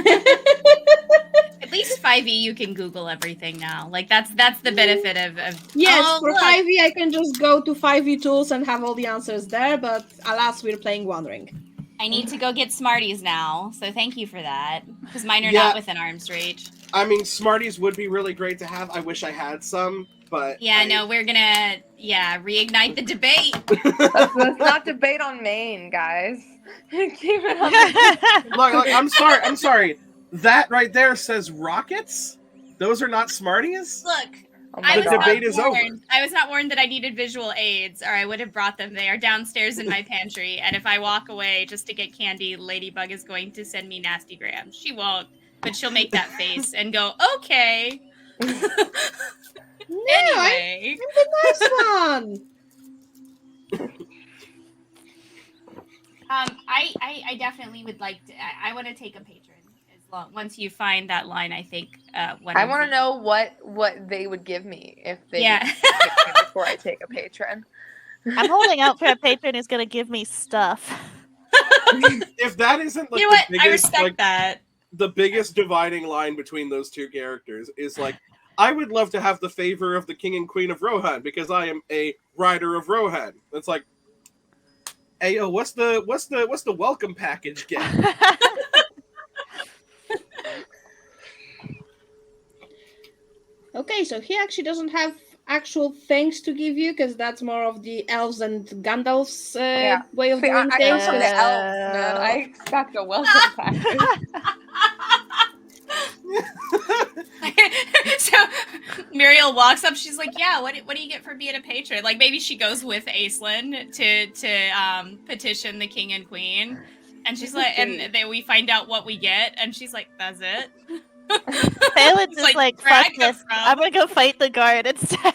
least 5e, you can Google everything now. Like that's the benefit of yes, for look. 5e, I can just go to 5e tools and have all the answers there. But alas, we're playing One Ring. I need to go get Smarties now, so thank you for that. Because mine are Yeah. not within arm's reach. I mean, Smarties would be really great to have. I wish I had some, but Yeah, no, we're gonna reignite the debate. Let's not debate on Maine, guys. Keep it on Look, I'm sorry. That right there says rockets. Those are not Smarties. Look, Oh I my was The God. not debate is over. warned. I was not warned that I needed visual aids, or I would have brought them. They are downstairs in my pantry, and if I walk away just to get candy, Ladybug is going to send me nasty grams. She won't, but she'll make that face and go, "Okay." No, Anyway, I'm the nice one. I definitely would like to. I want to take a patron as long once you find that line. I think. I want to know what they would give me if they Yeah. pick me before I take a patron. I'm holding out for a patron who's going to give me stuff. If that isn't like You know what? the I biggest, respect like, that. the biggest dividing line between those two characters is like, I would love to have the favor of the king and queen of Rohan because I am a rider of Rohan. It's like, hey, yo, what's the welcome package get? Okay, so he actually doesn't have actual things to give you because that's more of the elves and Gandalf's way of See, doing I things. come from 'cause- the elves, man. I expect a welcome package. So Muriel walks up. She's like, "Yeah, what do you get for being a patron?" Like maybe she goes with Aislinn to petition the king and queen, and she's like, and then we find out what we get, and she's like, "That's it." Phelan's just like, where I fuck come this. from. I'm going to go fight the guard instead.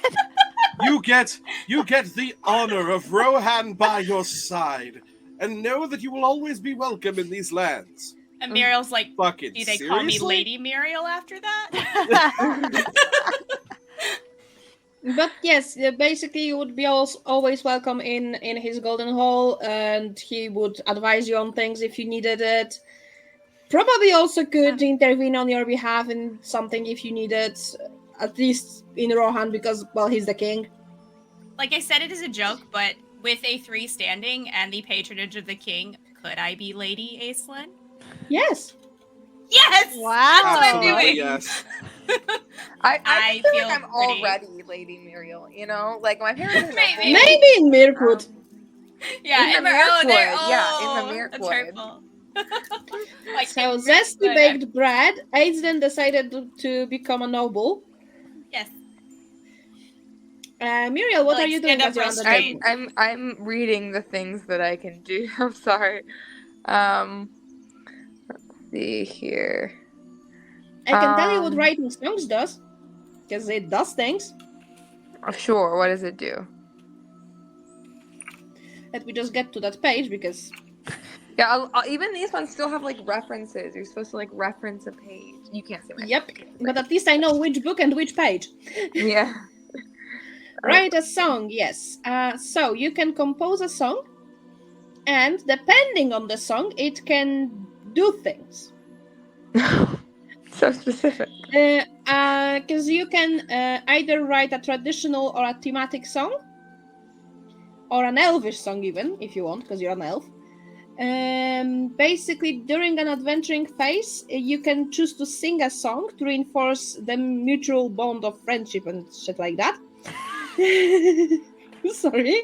You get the honor of Rohan by your side, and know that you will always be welcome in these lands. And Muriel's like, Fucking "Do they seriously? call me Lady Muriel after that?" But yes, basically you would be always welcome in his golden hall, and he would advise you on things if you needed it. Probably also could intervene on your behalf in something if you need it, at least in Rohan, because, well, he's the king. Like I said, it is a joke, but with a 3 standing and the patronage of the king, could I be Lady Aislinn? Yes. Yes! Wow. That's what I'm Absolutely, doing! yes. I I feel feel like I'm pretty- already Lady Muriel, you know? Like, my parents are Maybe. Maybe in Mirkwood. Yeah, In the Mirkwood. Mirkwood, yeah, in the That's Mirkwood. hurtful. Like, So in zesty Mirkwood, baked bread. Aidan decided to become a noble. Yes. Muriel, what Like, are you doing stand up as you're real undertaking? straight. I'm reading the things that I can do. I'm sorry. Let's see here. I can tell you what Um, writing songs does, because it does things. Sure, what does it do? Let me just get to that page, because Yeah, even these ones still have like references. You're supposed to like reference a page. You can't say my yep, but at least I know which book and which page. Yeah. Write a song, yes. So you can compose a song, and depending on the song, it can do things. So specific. Because you can either write a traditional or a thematic song, or an elvish song even, if you want, because you're an elf. Basically, during an adventuring phase, you can choose to sing a song to reinforce the mutual bond of friendship and shit like that. Sorry.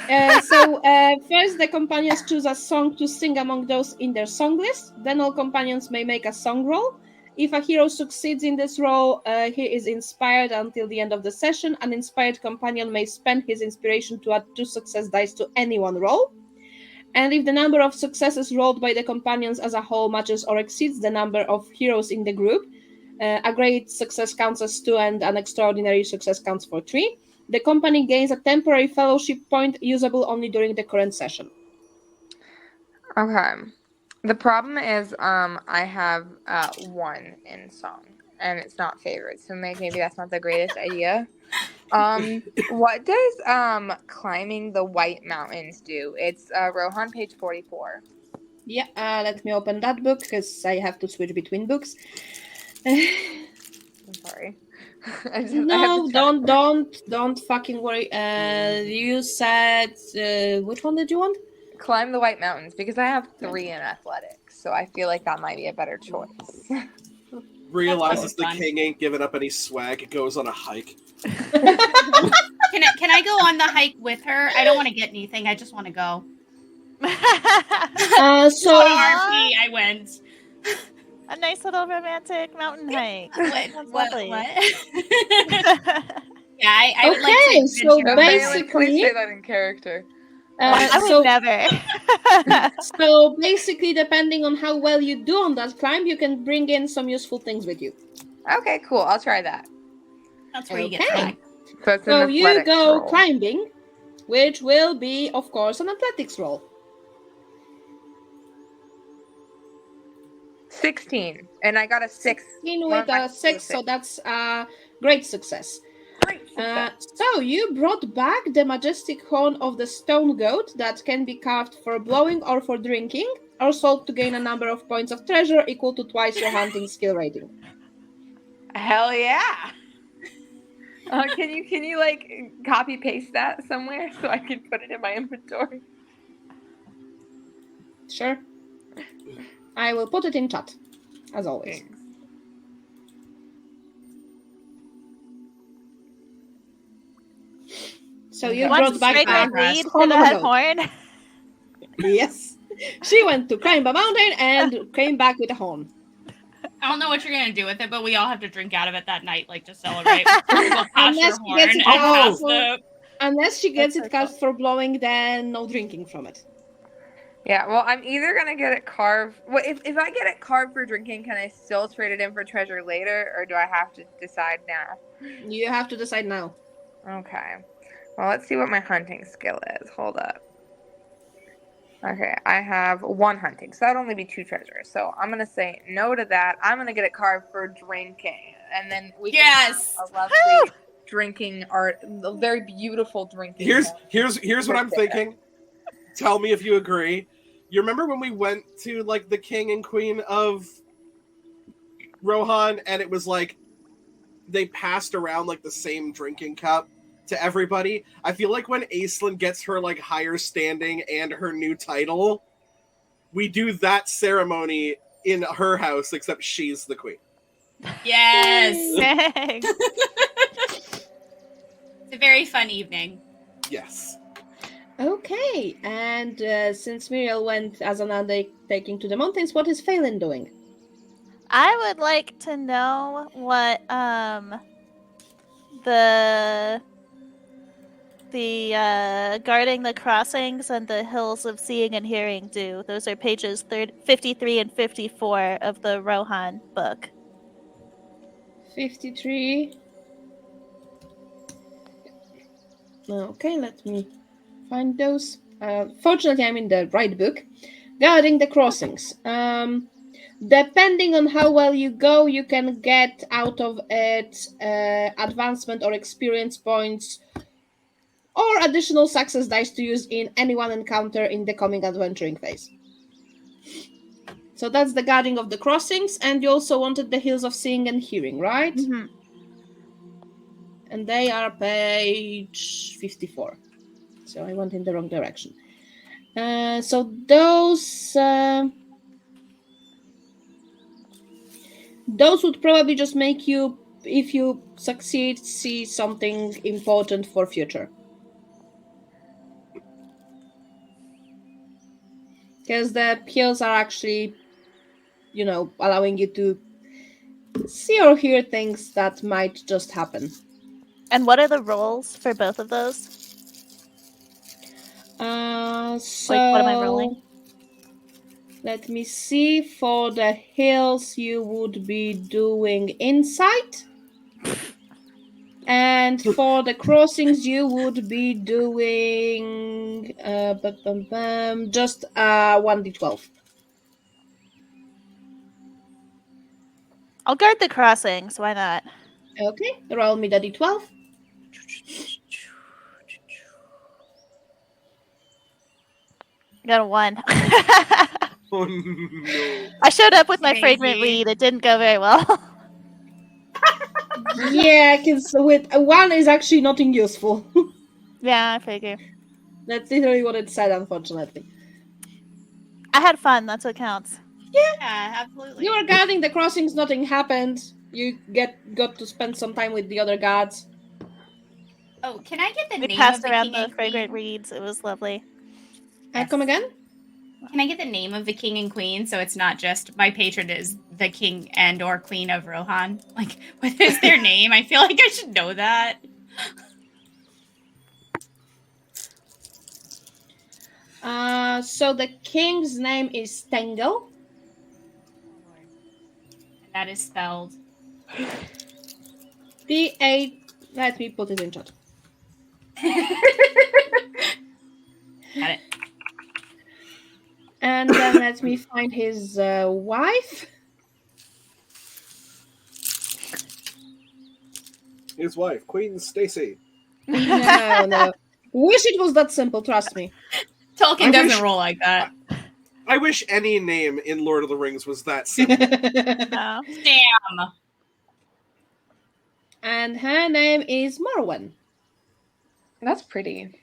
First, the companions choose a song to sing among those in their song list. Then all companions may make a song roll. If a hero succeeds in this roll, he is inspired until the end of the session. An inspired companion may spend his inspiration to add 2 success dice to any one roll. And if the number of successes rolled by the companions as a whole matches or exceeds the number of heroes in the group, a great success counts as 2 and an extraordinary success counts for 3. The company gains a temporary fellowship point usable only during the current session. Okay. The problem is, I have 1 in song, and it's not favorite, so maybe that's not the greatest idea. What does climbing the White Mountains do? It's Rohan, page 44. Yeah, let me open that book because I have to switch between books. I'm sorry. No, don't fucking worry. You said which one did you want? Climb the White Mountains, because I have 3 in athletics, so I feel like that might be a better choice. Realizes the fun. king ain't giving up any swag. It goes on a hike. Can I go on the hike with her? I don't want to get anything. I just want to go. So On RP, I went. A nice little romantic mountain hike. Sounds lovely. What? Yeah, I would like Okay, to. so venture out. basically- Please say that in character. I would so, never. so basically, depending on how well you do on that climb, you can bring in some useful things with you. Okay, cool. I'll try that. That's where you get Okay. swag. So it's So an you athletics go roll. climbing, which will be, of course, an athletics roll. 16, and I got a 6. 16 One with of my a 6, so that's a great success. Great success. So you brought back the majestic horn of the stone goat that can be carved for blowing or for drinking, or sold to gain a number of points of treasure equal to twice your hunting skill rating. Hell yeah! Can you like copy paste that somewhere so I can put it in my inventory? Sure. I will put it in chat, as always. Thanks. So you One brought back straight a up lead to horn of a that goat. horn. Yes. She went to climb a mountain and came back with a horn. I don't know what you're gonna do with it, but we all have to drink out of it that night, like to celebrate. We'll pass your Unless she horn gets and it pass for- the. Unless she gets That's it so carved for blowing, then no drinking from it. Yeah, well, I'm either gonna get it carved. Well, if I get it carved for drinking, can I still trade it in for treasure later, or do I have to decide now? You have to decide now. Okay. Well, let's see what my hunting skill is. Hold up. Okay, I have 1 hunting, so that'd only be 2 treasures. So I'm gonna say no to that. I'm gonna get it carved for drinking, and then we can Yes! have a lovely drinking art, a very beautiful drinking. Here's what I'm thinking. Tell me if you agree. You remember when we went to like the king and queen of Rohan, and it was like they passed around like the same drinking cup to everybody? I feel like when Aislinn gets her like higher standing and her new title, we do that ceremony in her house, except she's the queen. Yes! Dang. It's a very fun evening. Yes. Okay, and since Muriel went as an undertaking to the mountains, what is Phelan doing? I would like to know what the guarding the crossings and the hills of seeing and hearing do. Those are pages 53 and 54 of the Rohan book. 53. Okay, let me find those. Fortunately, I'm in the right book. Guarding the crossings. Depending on how well you go, you can get out of it advancement or experience points or additional success dice to use in any one encounter in the coming adventuring phase. So that's the guarding of the crossings, and you also wanted the hills of seeing and hearing, right? Mm-hmm. And they are page 54. So I went in the wrong direction. So those would probably just make you, if you succeed, see something important for future. Because the hills are actually, allowing you to see or hear things that might just happen. And what are the rolls for both of those? So Like, what am I rolling? let me see. For the hills, you would be doing insight. And for the crossings, you would be doing just 1d12. I'll guard the crossings. Why not? Okay, roll me the d12. Got a 1. Oh no. I showed up with my Crazy. fragrant weed. It didn't go very well. Yeah, because with 1 is actually nothing useful. Yeah, I figure. That's literally what it said, unfortunately. I had fun. That's what counts. Yeah, absolutely. You were guarding the crossings, nothing happened. You got to spend some time with the other guards. Oh, can I get the We name passed of the around king the and fragrant queen? reeds. It was lovely. Yes. Come again? Can I get the name of the king and queen so it's not just my patron is the king and or queen of Rohan? Like, what is their name? I feel like I should know that. So the king's name is Stengel. And that is spelled. D8. Let me put it in chat. Got it. And then let me find his wife. His wife, Queen Stacy. No. Wish it was that simple, trust me. Tolkien I doesn't wish- roll like that. I wish any name in Lord of the Rings was that simple. No. Damn. And her name is Morwen. That's pretty.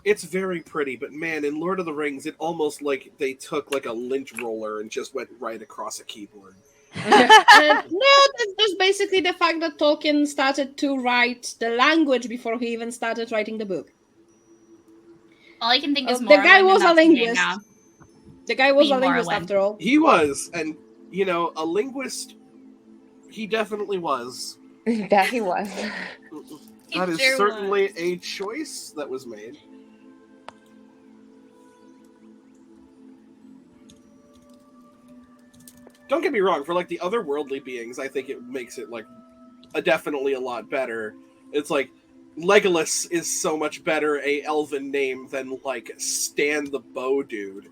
It's very pretty, but man, in Lord of the Rings, it almost like they took like a lint roller and just went right across a keyboard. No, that's just basically the fact that Tolkien started to write the language before he even started writing the book. All I can think is The Morrowind, guy and was a that's his name linguist. now. The guy was a Queen linguist Morwen. after all. He was, and a linguist. He definitely was. That he was. That is sure certainly was. a choice that was made. Don't get me wrong, for like the otherworldly beings, I think it makes it like definitely a lot better. It's like Legolas is so much better a elven name than like Stan the Bow Dude.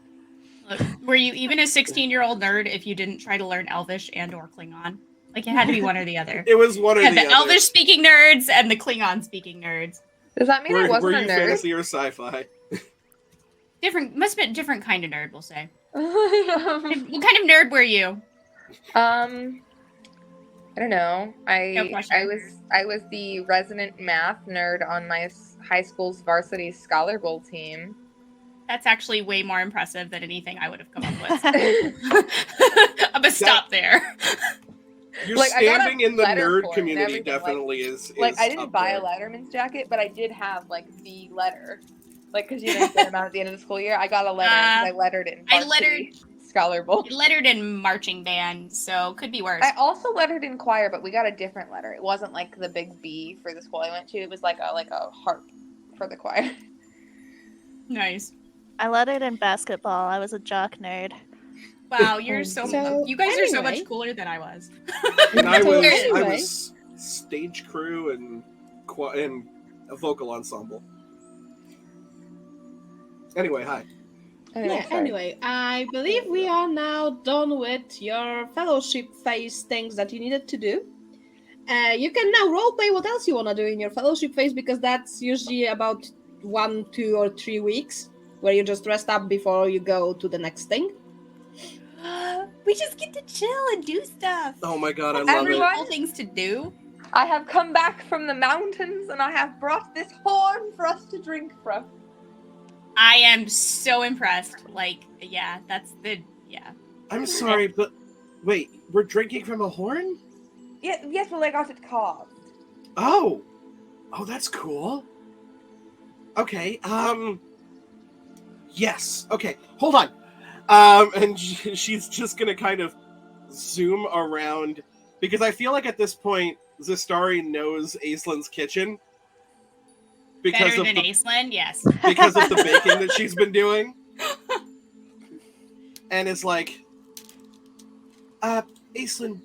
Look, were you even a 16-year-old nerd if you didn't try to learn Elvish and or Klingon? Like, it had to be one or the other. It was one or Had the the other. Elvish speaking nerds and the Klingon speaking nerds. Does that mean I Were wasn't you a nerd? fantasy or sci-fi? Different, must have been a different kind of nerd, we'll say. I What kind of nerd were you? don't know. No question. I was the resident math nerd on my high school's varsity scholar bowl team. That's actually way more impressive than anything I would have come up with. I'm gonna stop there. You're Like, I got a standing in the letter nerd for it and community everything, like- definitely is Like, I didn't up buy there. a Letterman's jacket, but I did have like the letter. Like, because you didn't get them out at the end of the school year, I got a letter because I lettered it in I varsity scholar bowl. I lettered in marching band, so could be worse. I also lettered in choir, but we got a different letter. It wasn't like the big B for the school I went to. It was like a harp for the choir. Nice. I lettered in basketball. I was a jock nerd. Wow, you're so So, you guys are so anyway. much cooler than I was. And I was Anyway. I was stage crew and a vocal ensemble. Anyway, hi. Yeah, sorry. anyway, I believe we are now done with your fellowship phase things that you needed to do. You can now roleplay what else you want to do in your fellowship phase, because that's usually about 1, 2, or 3 weeks where you just rest up before you go to the next thing. We just get to chill and do stuff. Oh my god, I love Everyone- Cool things to do. I have come back from the mountains and I have brought this horn for us to drink from. I am so impressed. Like, yeah, that's the it. I'm sorry, but wait, we're drinking from a horn? Yeah, yes, well, I got it carved. Oh, that's cool. Okay, Yes. Okay. Hold on. And she's just gonna kind of zoom around because I feel like at this point Zistari knows Aislin's kitchen because Better of than the Aislinn, yes. because of the baking that she's been doing, and it's like, Aislinn,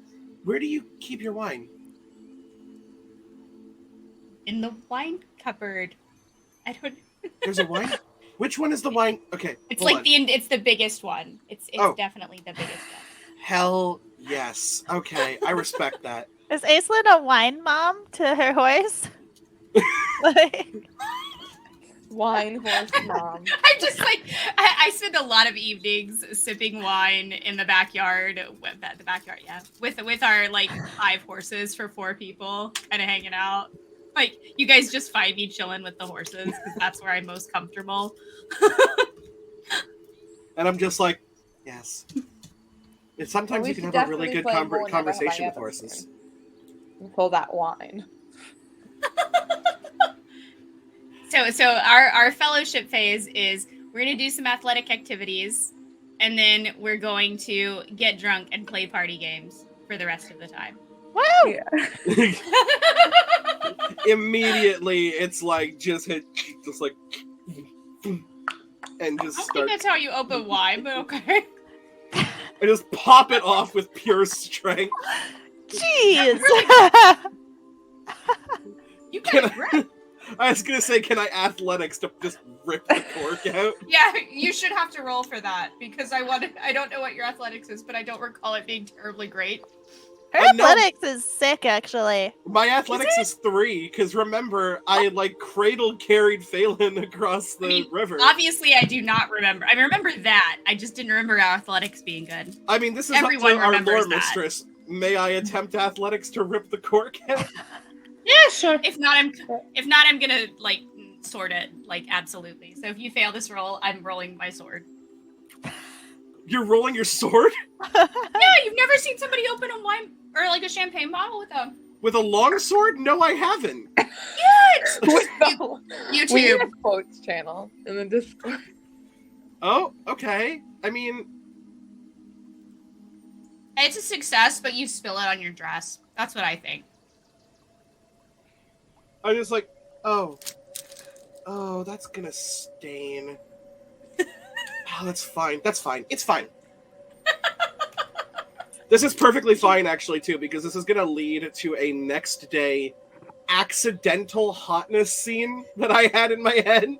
where do you keep your wine? In the wine cupboard. I don't. There's a wine. Which one is the wine? Okay, It's hold like on. it's the biggest one. It's Oh. definitely the biggest one. Hell yes. Okay, I respect that. Is Aislinn a wine mom to her horse? Like, Wine horse mom. I'm just like I spend a lot of evenings sipping wine in the backyard. With our like 5 horses for 4 people, kind of hanging out. Like you guys just find me chilling with the horses because that's where I'm most comfortable. And I'm just like, yes. And sometimes We you can should have a really definitely good play More Never Have I conversation with Ever horses. soon. And pull that wine. So our fellowship phase is we're gonna do some athletic activities, and then we're going to get drunk and play party games for the rest of the time. woo! Yeah. Immediately, it's like just hit, just like, and I just don't think start. that's how you open wine, but okay. I just pop it off with pure strength. Jeez. You Can guys rip. I was gonna say, can I athletics to just rip the cork out? Yeah, you should have to roll for that because I don't know what your athletics is, but I don't recall it being terribly great. Her I know- athletics is sick, actually. My athletics is 3 because remember, I like cradle carried Phelan across the river. Obviously, I do not remember. I remember that. I just didn't remember our athletics being good. I mean, this is Everyone up to our remembers lore that. mistress. May I attempt athletics to rip the cork out? Yeah, sure. If not, I'm gonna like sword it. Like absolutely. So if you fail this roll, I'm rolling my sword. You're rolling your sword Yeah, you've never seen somebody open a wine or like a champagne bottle with a with a long sword? No, I haven't. With the we need YouTube. a quotes channel in the Discord. Oh, okay. I mean, It's a success, but you spill it on your dress. That's what I think. I'm just like, oh, that's gonna stain. Oh, that's fine. That's fine. It's fine. This is perfectly fine, actually, too, because this is gonna lead to a next day accidental hotness scene that I had in my head.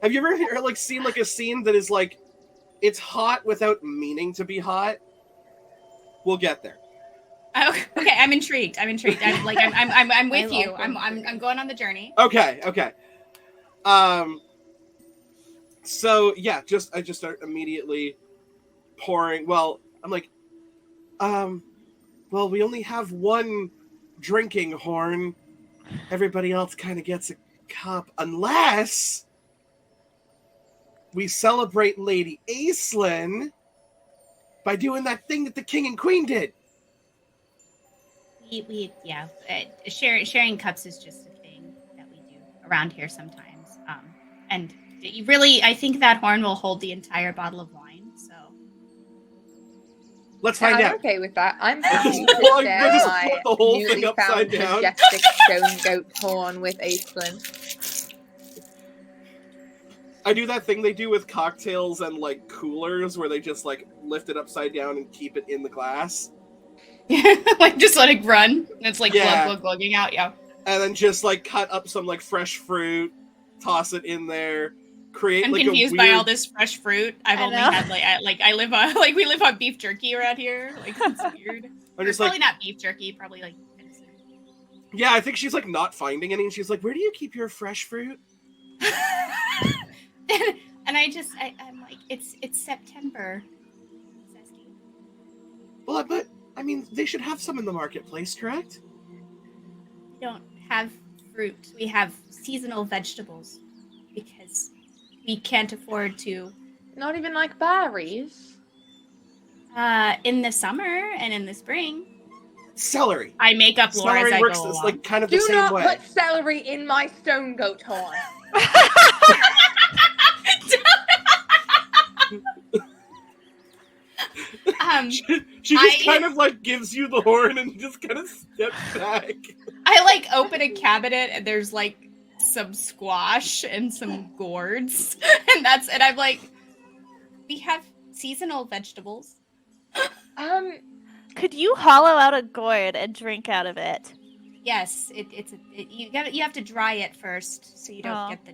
Have you ever seen like a scene that is like, it's hot without meaning to be hot? We'll get there. Oh, okay, I'm intrigued. I'm with you. I'm going on the journey. Okay. So yeah, I just start immediately pouring. Well, I'm like, well, we only have one drinking horn. Everybody else kind of gets a cup, unless we celebrate Lady Aislinn by doing that thing that the king and queen did. Sharing cups is just a thing that we do around here sometimes. And you really, I think that horn will hold the entire bottle of wine. So Let's find I'm out. okay with that. I'm happy to Well, share just my put the whole thing newly upside found down. majestic stone goat horn with Aislinn. I do that thing they do with cocktails and like coolers where they just like lift it upside down and keep it in the glass. like just let it run. It's like Yeah. glugging out. Yeah. And then just like cut up some like fresh fruit, toss it in there, create I'm like confused a by weird... all this fresh fruit. I've I only know. had I live on like we live on beef jerky around here. Like it's weird. I'm Or just probably like, not beef jerky. Probably like venison. yeah, I think she's like not finding any, and she's like, where do you keep your fresh fruit? And I'm like, it's September. Zesty. Well, but I mean, they should have some in the marketplace, correct? We don't have fruit. We have seasonal vegetables because we can't afford to. Not even like berries. In the summer and in the spring, Celery. I make up lore Celery as I works go it's along. like kind of the Do same not way. put celery in my stone goat horn. She just kind of like gives you the horn and just kind of steps back. I like open a cabinet and there's like some squash and some gourds, and I'm like, we have seasonal vegetables. Could you hollow out a gourd and drink out of it? Yes, you have to dry it first so you don't get the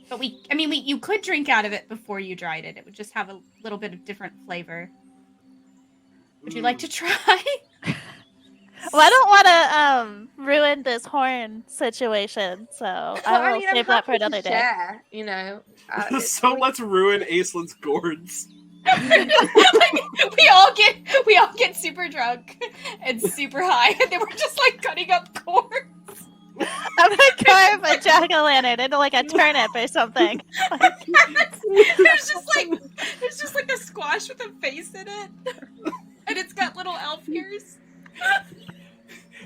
But you could drink out of it before you dried it. It would just have a little bit of different flavor. Would you like to try? Well, I don't want to ruin this horn situation, so I will save that for another day. Share, you know. So let's ruin Aislin's gourds. we all get super drunk and super high, and then we're just like cutting up cords. I'm gonna carve a jack-o'-lantern into like a turnip or something. There's just like a squash with a face in it, and it's got little elf ears.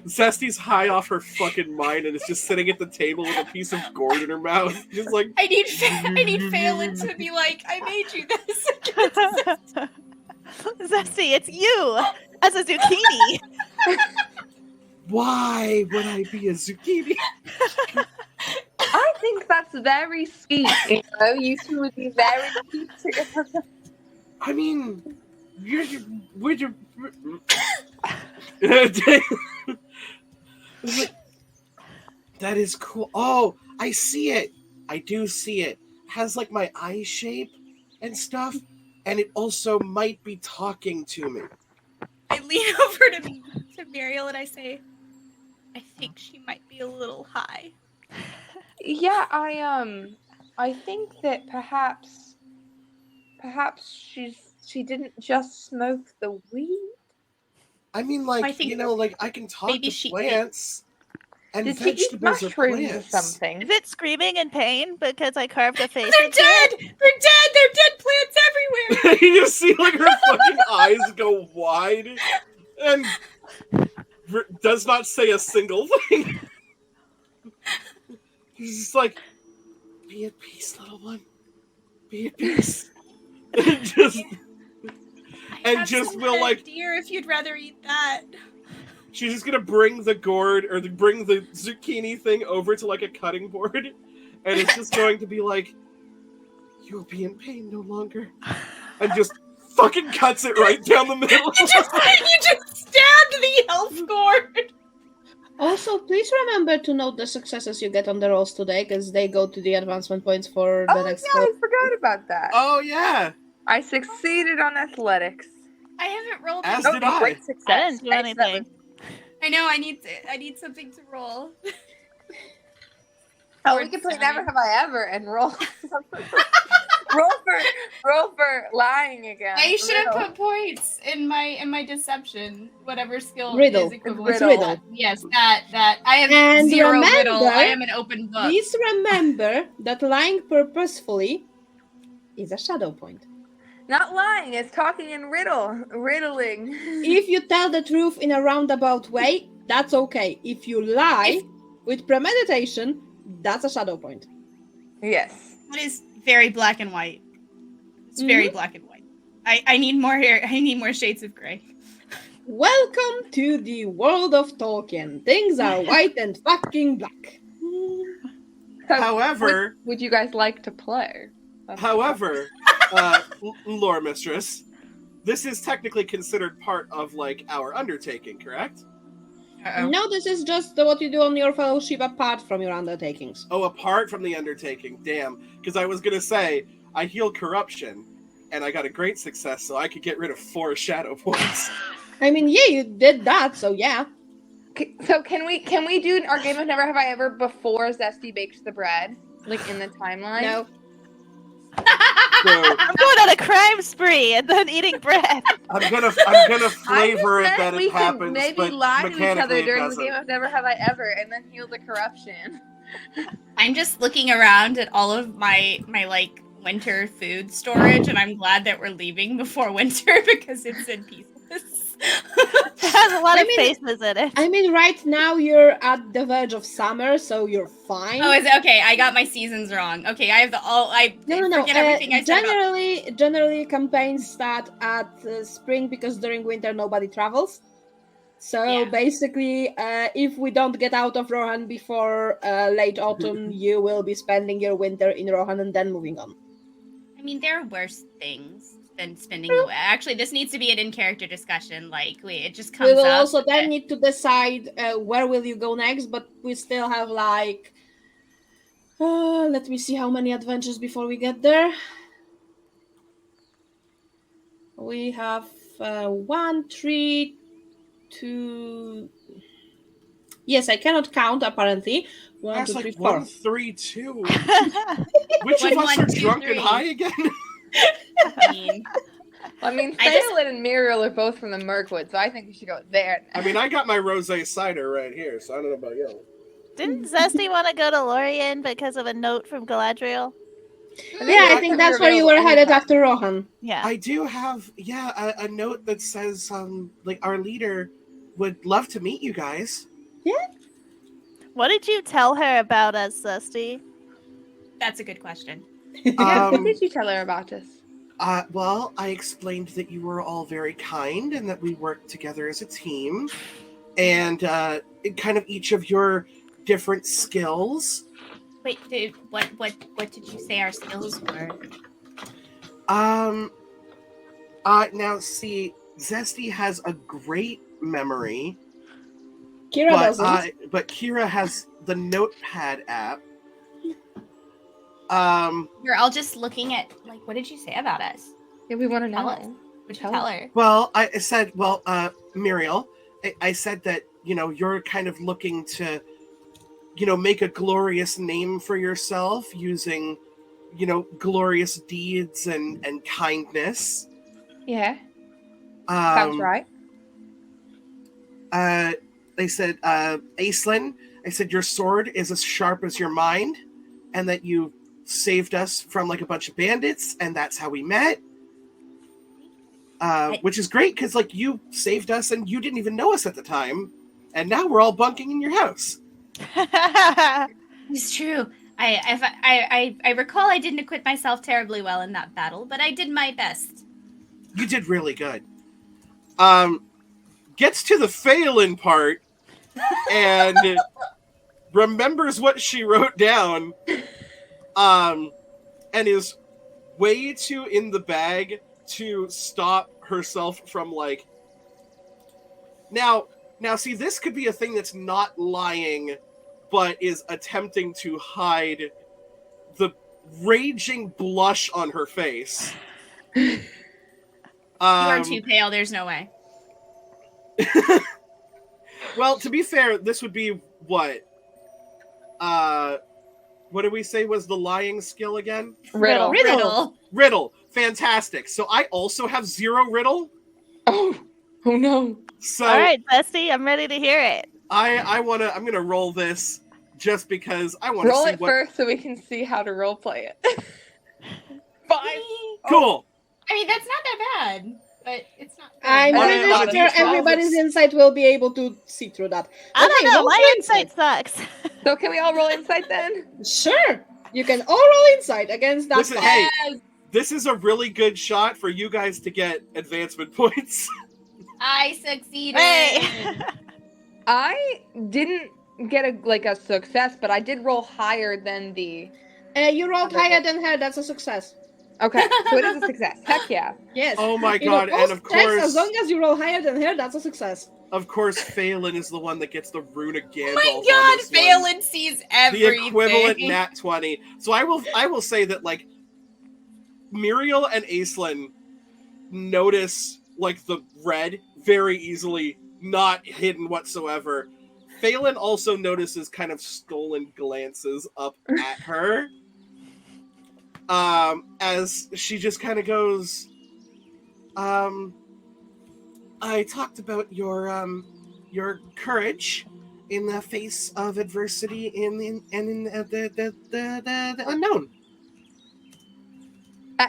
Zesty's high off her fucking mind and is just sitting at the table with a piece of gourd in her mouth, just like. I need Phelan to be like, I made you this. Zesty, it's you as a zucchini. Why would I be a zucchini? I think that's very sweet. You know, you two would be very cute together. I mean, that is cool. Oh, I see it. I do see it. Has like my eye shape and stuff, and it also might be talking to me. I lean over to Muriel and I say, I think she might be a little high. Yeah, I think that perhaps she didn't just smoke the weed. I mean, like, I think like I can talk maybe to she plants, and Did she eat vegetables are mushrooms or plants. something? Is it screaming in pain because I carved a face? They're into dead! it? They're dead! They're dead plants everywhere! You just see like her fucking eyes go wide, and does not say a single thing. He's just like, be at peace, little one. Be at peace. And just will like deer if you'd rather eat that. she's just gonna bring the gourd or bring the zucchini thing over to like a cutting board, and it's just going to be like, you'll be in pain no longer, and just fucking cuts it right down the middle. You just stabbed the elf gourd. Also, please remember to note the successes you get on the rolls today, because they go to the advancement points for the Oh next yeah, roll. I forgot about that. Oh yeah, I succeeded on athletics. I haven't rolled. As anything. did I. Great I success. didn't do anything. I know. I need something to roll. Oh, we can play Never Have I Ever and roll. roll for lying again. I should have Riddle. put points in my deception, whatever skill Riddle. is equivalent. It's to riddle. that. Yes, that I have And zero remember, riddle. I am an open book. Please remember that lying purposefully is a shadow point. Not lying, it's talking in riddling. If you tell the truth in a roundabout way, that's okay. If you lie with premeditation, that's a shadow point. Yes. That is very black and white. It's very black and white. I need more hair. I need more shades of gray. Welcome to the world of Tolkien. Things are white and fucking black. So, However, would you guys like to play? Lore Mistress, this is technically considered part of like our undertaking, correct? No, this is just what you do on your fellowship apart from your undertakings. Oh, apart from the undertaking, damn. Because I was gonna say I healed corruption, and I got a great success, so I could get rid of 4 shadow points. I mean, yeah, you did that, so yeah. So can we do our game of Never Have I Ever before Zesty bakes the bread, like in the timeline? No. So I'm going on a crime spree and then eating bread. I'm gonna flavor it that we it happens, could maybe but lie to each mechanically other it during the doesn't. game of Never Have I Ever, and then heal the corruption. I'm just looking around at all of my like winter food storage, and I'm glad that we're leaving before winter because it's in pieces. It has a lot of faces in it. I mean, right now you're at the verge of summer, so you're fine. Oh, is it okay? I got my seasons wrong. Okay, I have the all. I No. forget everything I said about. Generally, campaigns start at spring because during winter nobody travels. So Yeah. basically, if we don't get out of Rohan before late autumn, you will be spending your winter in Rohan and then moving on. I mean, there are worse things than spending the way. Actually, this needs to be an in-character discussion. Like, it just comes We will up. also then need to decide where will you go next, but we still have like... let me see how many adventures before we get there. We have 1, 3, 2... Yes, I cannot count apparently. 1, That's 2, like 3, 4. 1, 3, 2. Which One, of us one, are two, drunk and three. high again? I mean, Phelan and Muriel are both from the Mirkwood, so I think we should go there. I mean, I got my rosé cider right here, so I don't know about you. Didn't Zesty want to go to Lorien because of a note from Galadriel? I think that's where you were headed after Rohan. Yeah. I do have, a note that says, like, our leader would love to meet you guys. What did you tell her about us, Zesty? that's a good question. Yeah, what did you tell her about us? Well, I explained that you were all very kind and that we worked together as a team, and kind of each of your different skills. Wait, what did you say our skills were? Now see, Zesty has a great memory. Kira doesn't. But Kira has the Notepad app. We're all just looking at, like, what did you say about us? Yeah, we want to Tell know. us. What'd you tell her? Well, I said, Muriel, I said that, you're kind of looking to, make a glorious name for yourself using, glorious deeds and kindness. Yeah, sounds right. They said, Aislinn, I said your sword is as sharp as your mind, and that you saved us from like a bunch of bandits, and that's how we met. Which is great because like you saved us and you didn't even know us at the time, and now we're all bunking in your house. It's true. I recall I didn't acquit myself terribly well in that battle, but I did my best. You did really good. Gets to the Phelan part and remembers what she wrote down, and is way too in the bag to stop herself from like... Now see, this could be a thing that's not lying, but is attempting to hide the raging blush on her face. You are too pale. There's no way. Well, to be fair, this would be what? What did we say was the lying skill again? Riddle. Fantastic. So I also have 0 riddle. Oh no. So all right, Zesty, I'm ready to hear it. I'm gonna roll this just because I want to Roll see it what... first so we can see how to role play it. 5. Cool. I mean, that's not that bad, but it's not. I'm On pretty a sure D12, everybody's insight will be able to see through that. I don't Okay, know. roll My for insight sucks. So can we all roll insight then? Sure. You can all roll insight against that. Listen, spell. hey, this is a really good shot for you guys to get advancement points. I succeeded. Hey. I didn't get a success, but I did roll higher than the... You rolled higher than her. That's a success. Okay, so it is a success. Heck yeah. Yes. Oh my In god, and opposed of checks, course... as long as you roll higher than her, that's a success. Of course, Phelan is the one that gets the rune of Gandalf. My on God, this one. Phelan sees everything. The equivalent nat 20. So I will say that like Muriel and Aislinn notice like the red very easily, not hidden whatsoever. Phelan also notices kind of stolen glances up at her. As she just kind of goes, I talked about your courage in the face of adversity and in the unknown.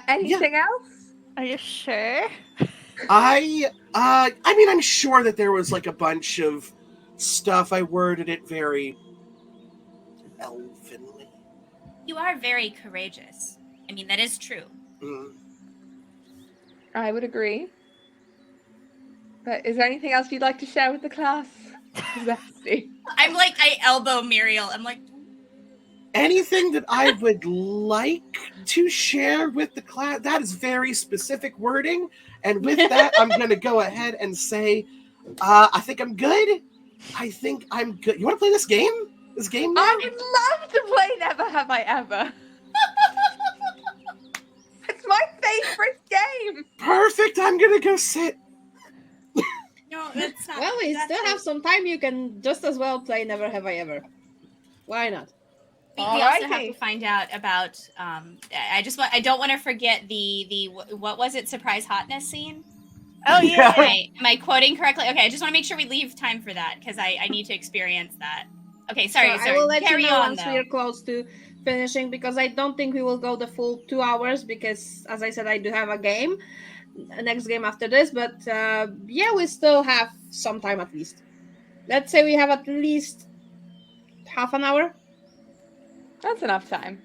Anything else? Are you sure? I mean, I'm sure that there was like a bunch of stuff. I worded it very elvenly. You are very courageous. I mean, that is true. Mm. I would agree. But is there anything else you'd like to share with the class? Zesty. I elbow Muriel. I'm like, Anything that I would like to share with the class, that is very specific wording. And with that, I'm going to go ahead and say, I think I'm good. I think I'm good. You want to play this game? This game now? I would love to play Never Have I Ever. It's my favorite game. Perfect. I'm going to go sit. no, that's not. Well, we that's still have some time. You can just as well play Never Have I Ever. Why not? We also have to Alrighty. find out about. I don't want to forget the what was it? Surprise hotness scene. Oh yeah. Am I quoting correctly? Okay, I just want to make sure we leave time for that because I need to experience that. Okay, sorry. So I will let Carry you know on, once though. we are close to finishing, because I don't think we will go the full 2 hours, because as I said, I do have a game, next game after this, but yeah, we still have some time at least. Let's say we have at least half an hour. That's enough time.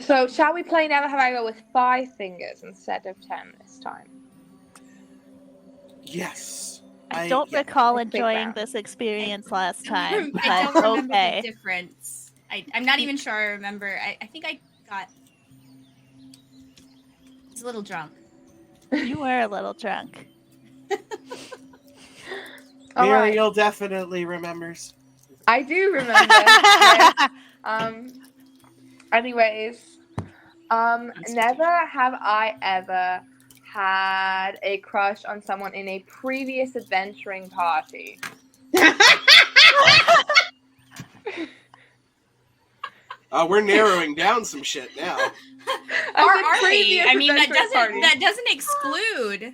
So shall we play Never Have I Ever with 5 fingers instead of 10 this time? Yes. I don't recall Let's take enjoying round. this experience last time, I don't but remember okay. the difference. I'm not even sure I remember. I think I got. I was a little drunk. You were a little drunk. All right. Muriel definitely remembers. I do remember. Yes. Anyways, never have I ever had a crush on someone in a previous adventuring party. We're narrowing down some shit now. I Or said are we? previous I mean, adventuring party. that doesn't exclude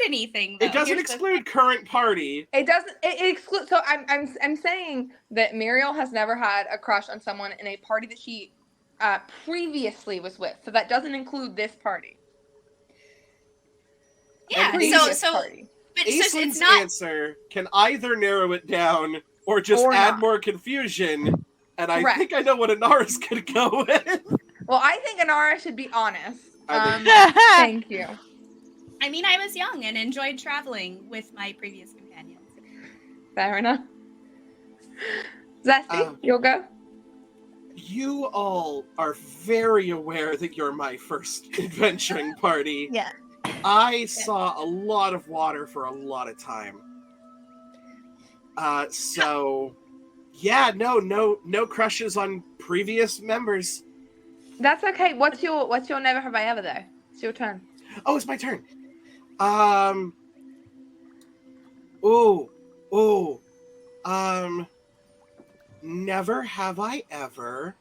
anything. Though. It doesn't Here's the exclude current party. It doesn't. It excludes. So I'm saying that Muriel has never had a crush on someone in a party that she previously was with. So that doesn't include this party. Yeah. Previous So party. but so Aislin's it's not. answer can either narrow it down or just Or add not. more confusion. And I Correct. think I know what Inara's gonna go with. Well, I think Inara should be honest. I mean- Thank you. I mean, I was young and enjoyed traveling with my previous companions. Fair enough. Zesty, you'll go. You all are very aware that you're my first adventuring party. Yeah. I saw a lot of water for a lot of time. So yeah, no crushes on previous members. That's okay. What's your never have I ever though? It's your turn. Oh, it's my turn. Never have I ever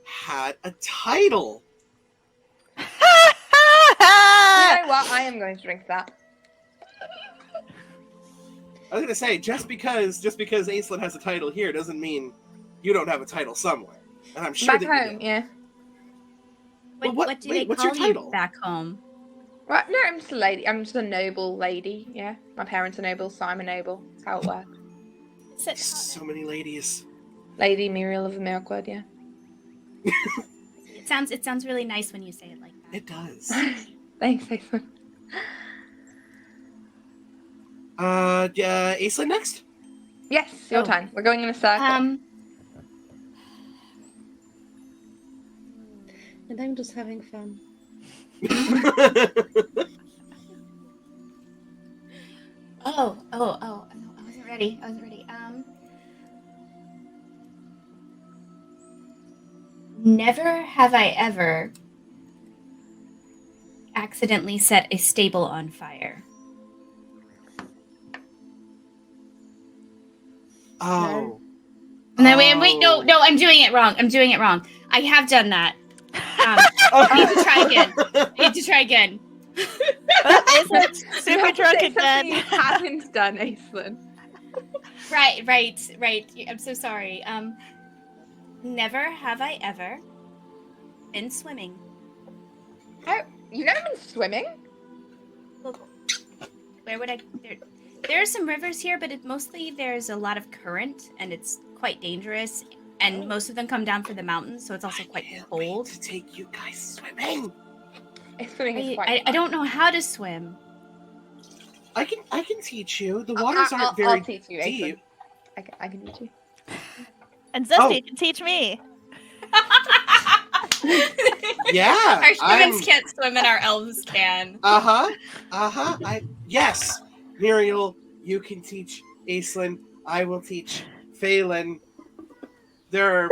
had a title. You know what? I am going to drink that. I was gonna say, just because Aislinn has a title here doesn't mean you don't have a title somewhere. And I'm sure Back that you home, do. yeah. Well, What do they what's call your title? you back home? Right, no, I'm just a lady. I'm just a noble lady. Yeah, my parents are noble, so I'm a noble. That's how it works. So many ladies. Lady Muriel of the Mirkwood, yeah. It sounds really nice when you say it like that. It does. Thanks, Aislinn. Aislinn next? Yes, your Oh. turn. We're going in a circle. And I'm just having fun. Oh, no, I wasn't ready. Never have I ever accidentally set a stable on fire. Oh. No, wait, no, I'm doing it wrong. I have done that. I need to try again. Isn't super You drunk have to say something you again? haven't done, Aislinn. Right. I'm so sorry. Never have I ever been swimming. Oh, you've never been swimming? Well, where would I? There are some rivers here, but there's a lot of current, and it's quite dangerous. And most of them come down from the mountains, so it's also quite cold. To take you guys swimming. Swimming is quite I don't know how to swim. I can teach you. The waters aren't very I'll teach you, deep. I can teach you. And Zesty can teach me. Yeah. Our humans can't swim and our elves can. Yes. Muriel, you can teach Aislinn. I will teach Phelan. There are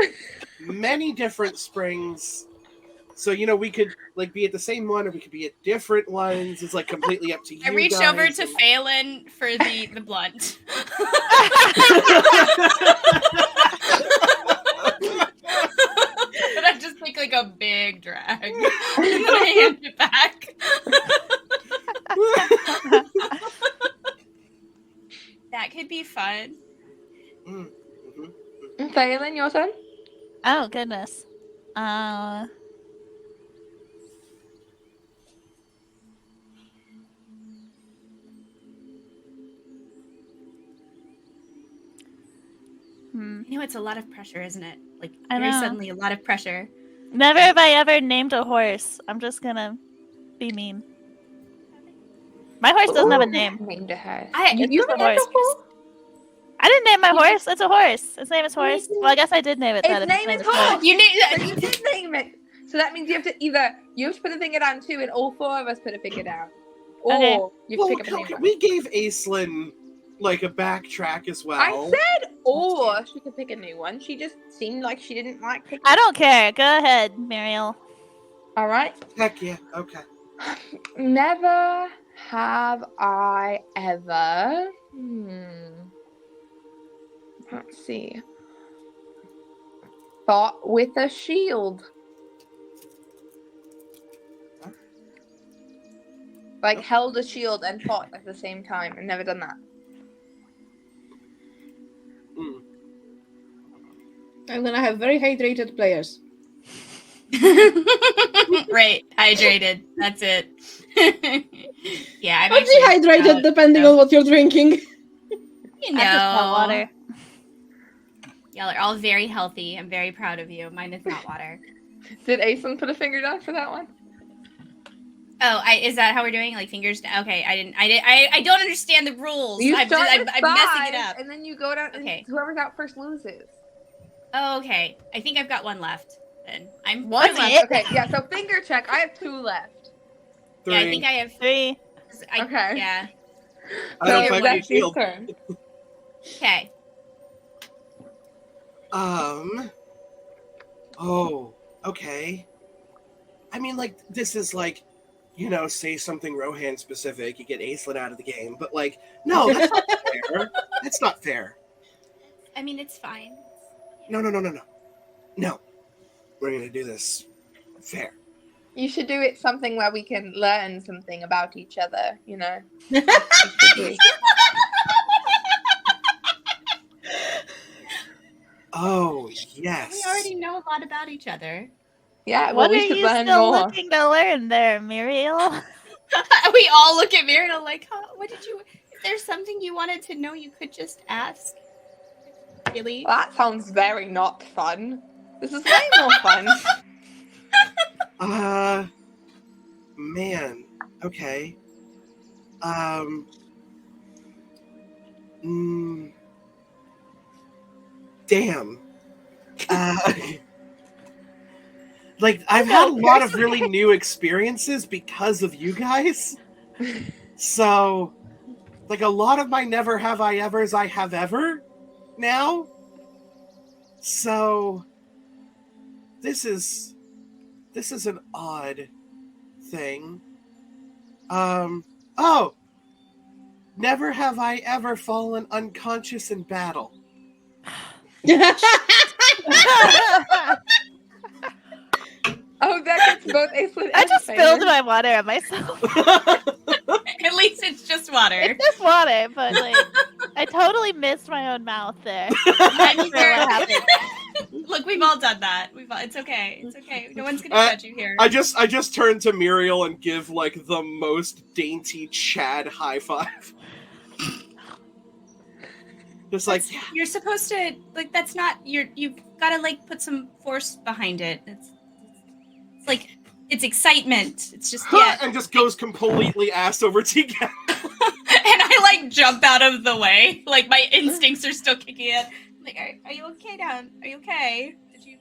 many different springs. So, we could be at the same one or we could be at different ones. It's completely up to you. I reach over to Phelan for the blunt. But I just take a big drag. And then I hand it back. That could be fun. Phelan, your turn? Oh, goodness. It's a lot of pressure, isn't it? I there's know. suddenly a lot of pressure. Never have I ever named a horse. I'm just gonna be mean. My horse doesn't have a name. Named a horse. It's just a horse. I didn't name my horse. It's a horse. Its name is Horse. Well, I guess I did name it that. Its name is Horse. You did name it. So that means you have to put a finger down too, and all four of us put a finger down, or Okay. you pick up a name. We gave Aislinn a backtrack as well. I said, or she could pick a new one. She just seemed like she didn't like picking. I don't care. Go ahead, Muriel. All right. Heck yeah. Okay. Never have I ever. Let's see. Fought with a shield. Held a shield and fought at the same time. I've never done that. I'm gonna have very hydrated players. Right, hydrated. That's it. Yeah, I'm Or dehydrated, depending on what you're drinking. You know, I just want water. Y'all are all very healthy. I'm very proud of you. Mine is not water. Did Aislinn put a finger down for that one? Oh, is that how we're doing? Fingers down? Okay, I don't understand the rules. You I'm start with messing it five, up. and then you go down. Okay. And whoever's out first loses. Oh, okay. I think I've got one left. Then I'm One I'm left. Okay, yeah. So finger check. I have 2 left. 3. Yeah, I think I have 3. Okay. Yeah. I don't So find that's you your turn. Okay. Oh, okay. I mean, this is say something Rohan specific, you get Aislinn out of the game, but no, that's not fair. That's not fair. I mean, it's fine. No. No. We're gonna do this fair. You should do it something where we can learn something about each other. Oh, yes. We already know a lot about each other. Yeah. What we are should you learn still more. looking to learn there, Muriel? We all look at Miriam what did you? If there's something you wanted to know, you could just ask. Really? That sounds very not fun. This is way more fun. Man. Okay. Damn. I've had a lot of really new experiences because of you guys. So, a lot of my never have I evers I have ever now. So, this is an odd thing. Oh! Never have I ever fallen unconscious in battle. Oh, that gets both Aislinn I and just spilled Phaelin. my water on myself. At least it's just water. It's just water, but like I totally missed my own mouth there. I I'm mean, not sure what happened. Look, we've all done that. It's okay. It's okay. No one's gonna judge you here. I just turn to Muriel and give like the most dainty Chad high five. Just like You're supposed to like. That's not. You've got to like put some force behind it. It's like it's excitement. It's just and just goes completely ass over together. And I like jump out of the way. Like my instincts are still kicking in. Like, are you okay down? Are you okay? Did you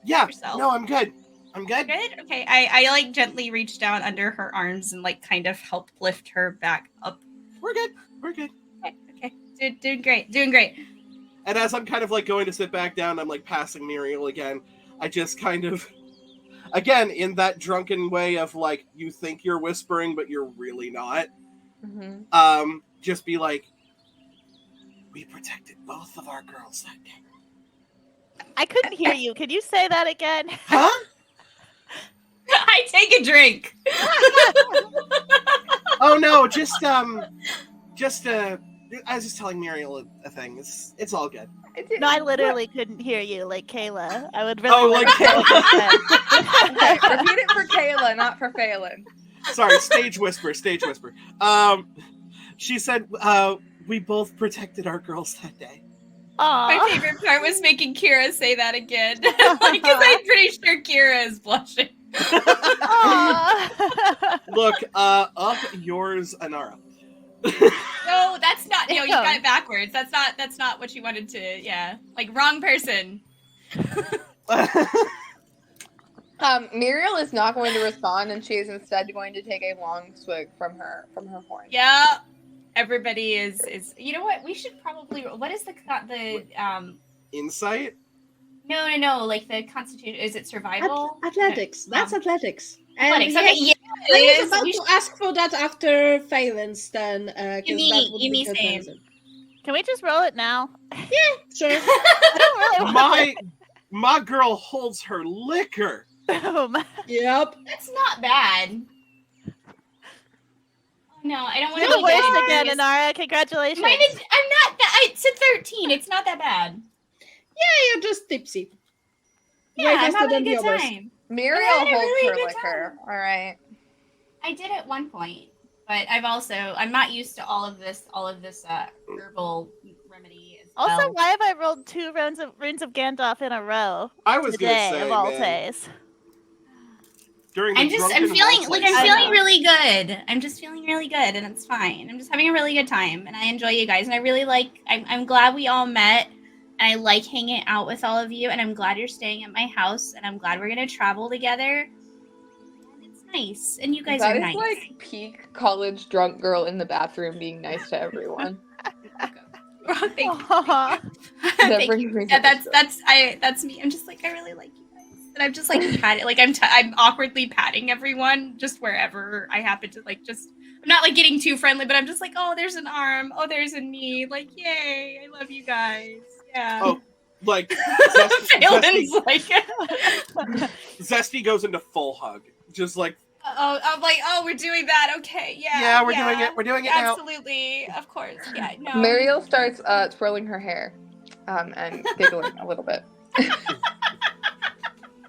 Yeah. yourself? No, I'm good. I'm good. Good? Okay. I like gently reach down under her arms and like kind of help lift her back up. We're good. We're good. Okay. Doing great. Doing great. And as I'm kind of like going to sit back down, I'm like passing Muriel again. I just kind of, again, in that drunken way of like, you think you're whispering, but you're really not. Mm-hmm. Just be like, we protected both of our girls that day. I couldn't hear you. Can you say that again? Huh? I take a drink. Oh no, I was just telling Muriel a thing. It's all good. No, I literally couldn't hear you, like Kayla. I would really Oh, like like Kayla. Okay, repeat it for Kayla, not for Phaelin. Sorry, stage whisper. She said, we both protected our girls that day. My Aw. favorite part was making Kira say that again. Like, because I'm pretty sure Kira is blushing. Aw. Look, up yours, Anara. No, that's not. No, you got it backwards. That's not what you wanted to. Yeah, like wrong person. Muriel is not going to respond, and she is instead going to take a long swig from her horn. Yeah, everybody is. You know what? We should probably. What is the Insight? No. Like the constitution. Is it survival? Athletics. That's athletics. And Athletics. Okay. yes, Yeah. I It was is. about We to ask for that after Phaelin's then. Give me same. Can we just roll it now? Sure. I don't really want My girl holds her liquor. Boom. Yep. That's not bad. No, I don't want You're to the be worst bad. again, Inara. Congratulations. Mine is. I'm not that. It's a 13. It's not that bad. Yeah, you're just tipsy. Yeah, Way I'm faster having a than the good others. time. Muriel I had a holds really her good liquor. All right. I did at one point, but I'm not used to all of this herbal remedy as well. Also, why have I rolled 2 runes of Gandalf in a row I was gonna today say, of all man, days? during the I'm drunken feeling roleplay like I'm session- feeling really good. I'm just feeling really good, and it's fine. I'm just having a really good time, and I enjoy you guys, and I really like. I'm glad we all met, and I like hanging out with all of you, and I'm glad you're staying at my house, and I'm glad we're gonna travel together. And it's nice, and you guys That are is nice. like peak college drunk girl in the bathroom being nice to everyone. Thank you. Aw. That Thank brings you. me Yeah, such joy. that's me. I'm just like I really like you guys, and I'm just like patting, like I'm awkwardly patting everyone just wherever I happen to like. Just I'm not like getting too friendly, but I'm just like, oh, there's an arm, oh, there's a knee, like yay, I love you guys. Yeah. Oh, like Phaelin's like, Zesty goes into full hug, just like oh, I'm like, oh, we're doing that. Okay, yeah. yeah, we're doing it. We're doing it now. Absolutely, of course. Yeah, no. Muriel starts twirling her hair and giggling a little bit.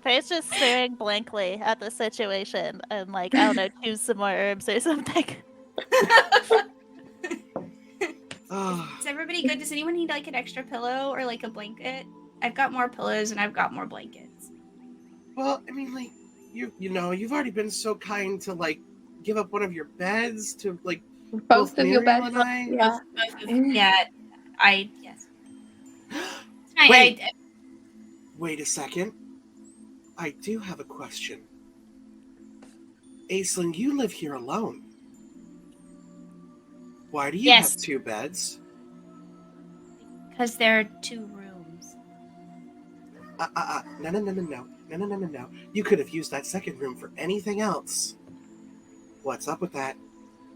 Faye's just staring blankly at the situation and like, I don't know, choose some more herbs or something. Is everybody good? Does anyone need like an extra pillow or like a blanket? I've got more pillows and I've got more blankets. Well, I mean, like you know, you've already been so kind to like give up one of your beds to like Both of your Muriel beds. and I. Yeah. Yeah, yes. Wait. Wait a second. I do have a question. Aislinn, you live here alone. Why do you Yes. have 2 beds? Because there are 2 rooms. No. You could have used that second room for anything else. What's up with that?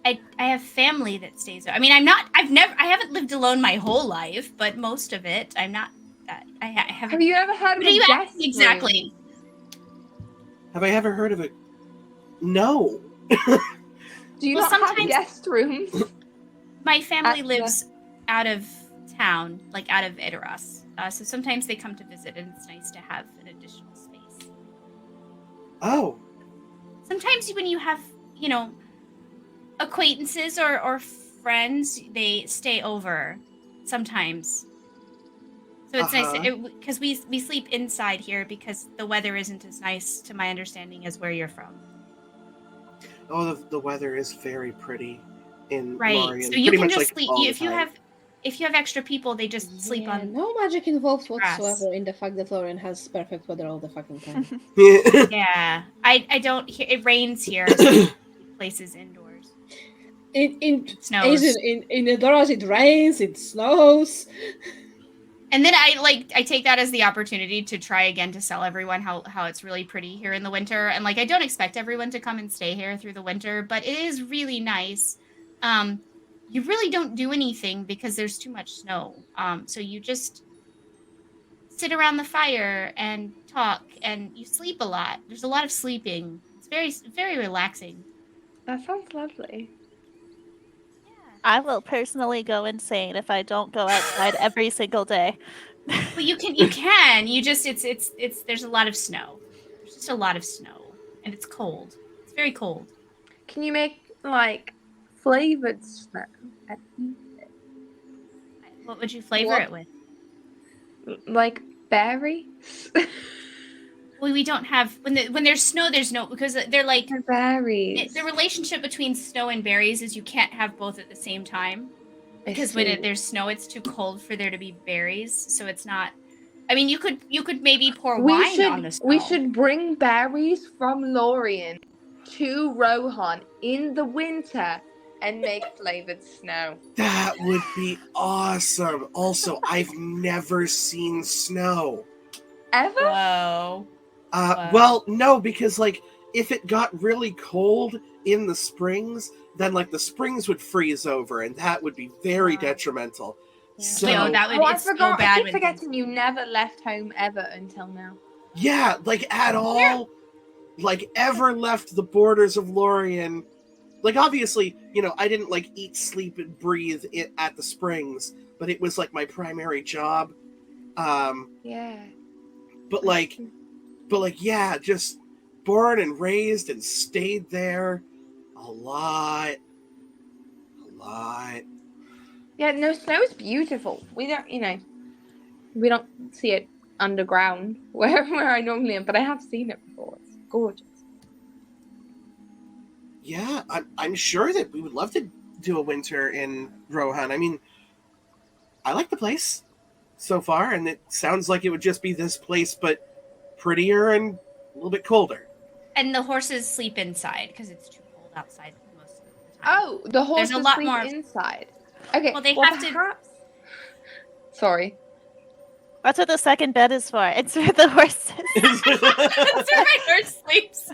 I have family that stays there. I mean, I haven't lived alone my whole life, but most of it, I'm not that. I haven't. Have you ever had What are you a asking guest exactly? room? Have I ever heard of it? No. Do you Well, not have sometimes- guest rooms? My family At the- lives out of town, like out of Edoras. So sometimes they come to visit, and it's nice to have an additional space. Oh. Sometimes when you have, acquaintances or friends, they stay over. Sometimes. So it's nice because we sleep inside here because the weather isn't as nice, to my understanding, as where you're from. Oh, the weather is very pretty in Right. Lorien. So you Pretty can much just like sleep. all the If you time. have extra people, they just sleep Yeah, on. no magic involved grass. whatsoever in the fact that Lorien has perfect weather all the fucking time. Yeah, I don't. It rains here. So places indoors. in It snows. in Edoras it rains, it snows. And then I take that as the opportunity to try again to sell everyone how it's really pretty here in the winter. And I don't expect everyone to come and stay here through the winter, but it is really nice. You really don't do anything because there's too much snow. So you just sit around the fire and talk, and you sleep a lot. There's a lot of sleeping. It's very, very relaxing. That sounds lovely. I will personally go insane if I don't go outside every single day. Well, you can. You just it's there's a lot of snow. There's just a lot of snow, and it's cold. It's very cold. Can you make flavored snow? What would you flavor What? it with? Like berries? Well, we don't have when there's snow. There's no because they're like Berries. the relationship between snow and berries is you can't have both at the same time because when there's snow, it's too cold for there to be berries. So it's not. I mean, you could maybe pour wine on the snow. We should bring berries from Lorien to Rohan in the winter and make flavored snow. That would be awesome. Also, I've never seen snow. Ever? Whoa. Wow. Well, no, because if it got really cold in the springs, then the springs would freeze over, and that would be very detrimental. Yeah. So No, that would. Oh, I It's so forgot. bad I keep when forgetting you never left home ever until now. yeah, at all, ever left the borders of Lorien. Obviously, I didn't eat, sleep, and breathe it at the springs, but it was my primary job. Yeah. But yeah, just born and raised and stayed there a lot. Yeah, no, snow is beautiful. We don't see it underground where I normally am, but I have seen it before. It's gorgeous. Yeah, I'm sure that we would love to do a winter in Rohan. I mean, I like the place so far, and it sounds like it would just be this place, but prettier and a little bit colder. And the horses sleep inside because it's too cold outside most of the time. Oh, the horses There's a lot sleep more- inside. Okay. Well, they have to- perhaps... Sorry. That's what the second bed is for. It's for the horses. That's where my horse sleeps.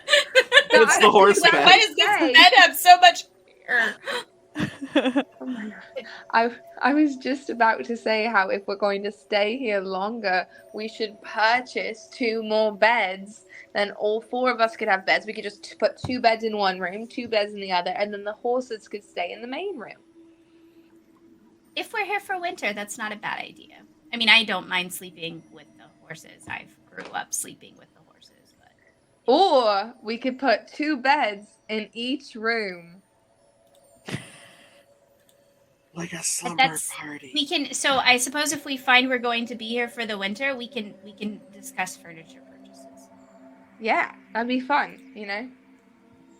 It's the horse Like, bed. why does this bed have so much air? Oh my God. I was just about to say how if we're going to stay here longer, we should purchase 2 more beds. Then all 4 of us could have beds. We could just put 2 beds in one room, 2 beds in the other, and then the horses could stay in the main room. If we're here for winter, that's not a bad idea. I mean, I don't mind sleeping with the horses. I grew up sleeping with the horses, but Or we could put 2 beds in each room. Like a slumber that's- party. we can. So I suppose if we find we're going to be here for the winter, we can discuss furniture purchases. Yeah, that'd be fun,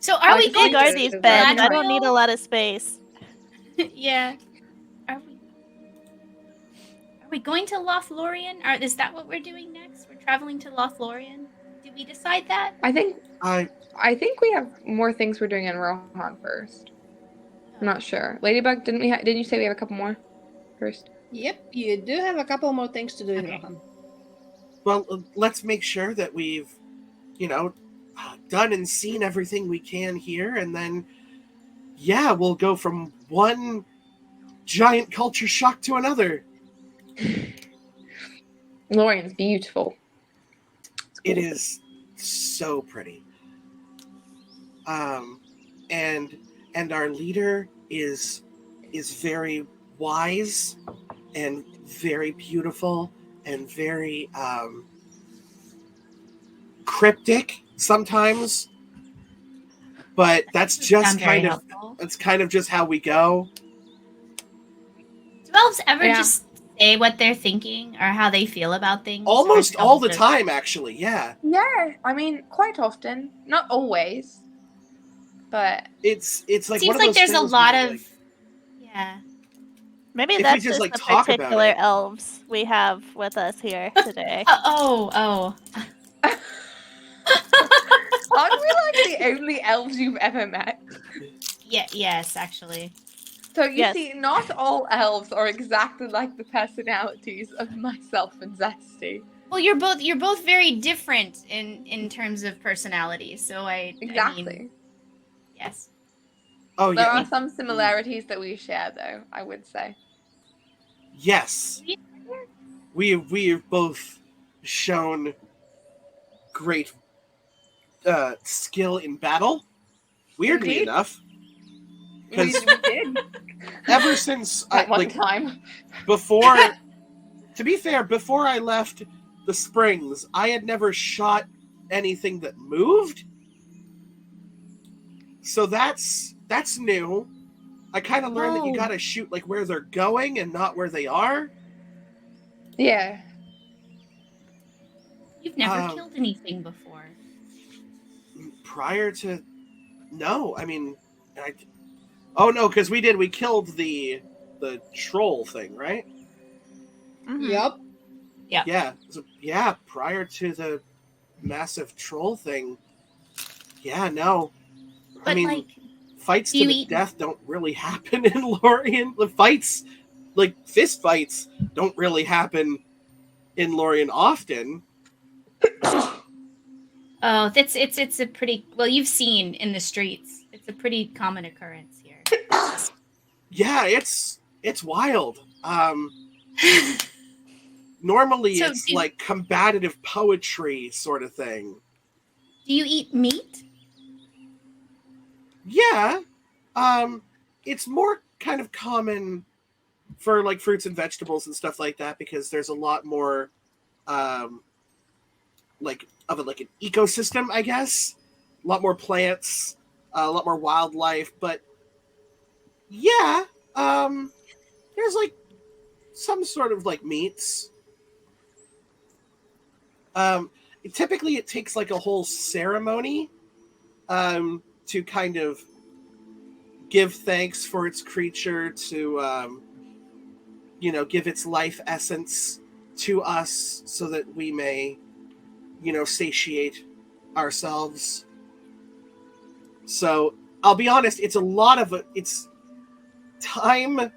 So are we just going Big are to these to beds? I Galadriel? don't need a lot of space. Yeah. Are we going to Lothlorien? Is that what we're doing next? We're traveling to Lothlorien? Did we decide that? I think I we have more things we're doing in Rohan first. I'm not sure. Ladybug, didn't you say we have a couple more first? Yep, you do have a couple more things to do in Okay. Rohan. well, let's make sure that we've, done and seen everything we can here, and then, yeah, we'll go from one giant culture shock to another. Lorien's beautiful. It is so pretty. and our leader is very wise and very beautiful and very cryptic sometimes, but that's just kind of just how we go. Do elves ever just say what they're thinking or how they feel about things? Almost all the time, actually. Yeah. Yeah, I mean, quite often, not always, but it's like seems one of like those there's a things lot where, of like, yeah. Maybe if we that's just, just like, the talk about particular it. elves we have with us here today. Oh. aren't we like the only elves you've ever met? Yeah, yes, actually. So you Yes. see, not all elves are exactly like the personalities of myself and Zesty. Well, you're both very different in terms of personality. So I mean, yes. Oh There yeah. are some similarities that we share, though, I would say. Yes. We've both shown great skill in battle. Weirdly Indeed. enough, We did ever since at one time. before, to be fair, before I left the Springs, I had never shot anything that moved. So that's new. I kind of learned that you gotta shoot like where they're going and not where they are. Yeah. You've never killed anything before. Prior to, no, I mean, oh no, because we killed the troll thing, right? Mhm. Yep. Yeah. Yeah, prior to the massive troll thing. Yeah, no. But I mean, like, fights to the death don't really happen in Lorien. The fights, like fist fights, don't really happen in Lorien often. Oh, it's a pretty well. You've seen in the streets. It's a pretty common occurrence here. Yeah, it's wild. Normally So it's like combative poetry sort of thing. Do you eat meat? Yeah. It's more kind of common for like fruits and vegetables and stuff like that because there's a lot more like an ecosystem, I guess. A lot more plants, a lot more wildlife, but yeah, there's like some sort of like meats. Typically it takes like a whole ceremony to kind of give thanks for its creature, to give its life essence to us so that we may satiate ourselves. So I'll be honest, it's a lot of it's time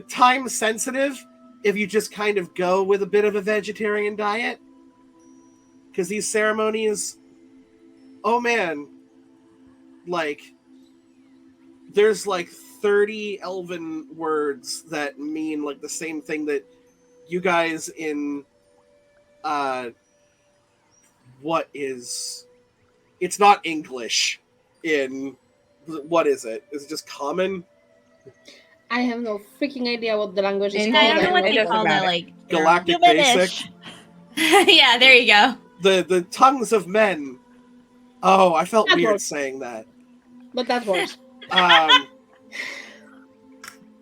time sensitive if you just kind of go with a bit of a vegetarian diet, because these ceremonies, oh man, like there's like 30 elven words that mean like the same thing that you guys in what is, it's not English in, what is it? Is it just common? I have no freaking idea what the language is I called. I don't know what It they doesn't call matter. it. Like Galactic Basic. Humanish. yeah, there you go. The tongues of men. Oh, I felt That weird works. saying that. But that works.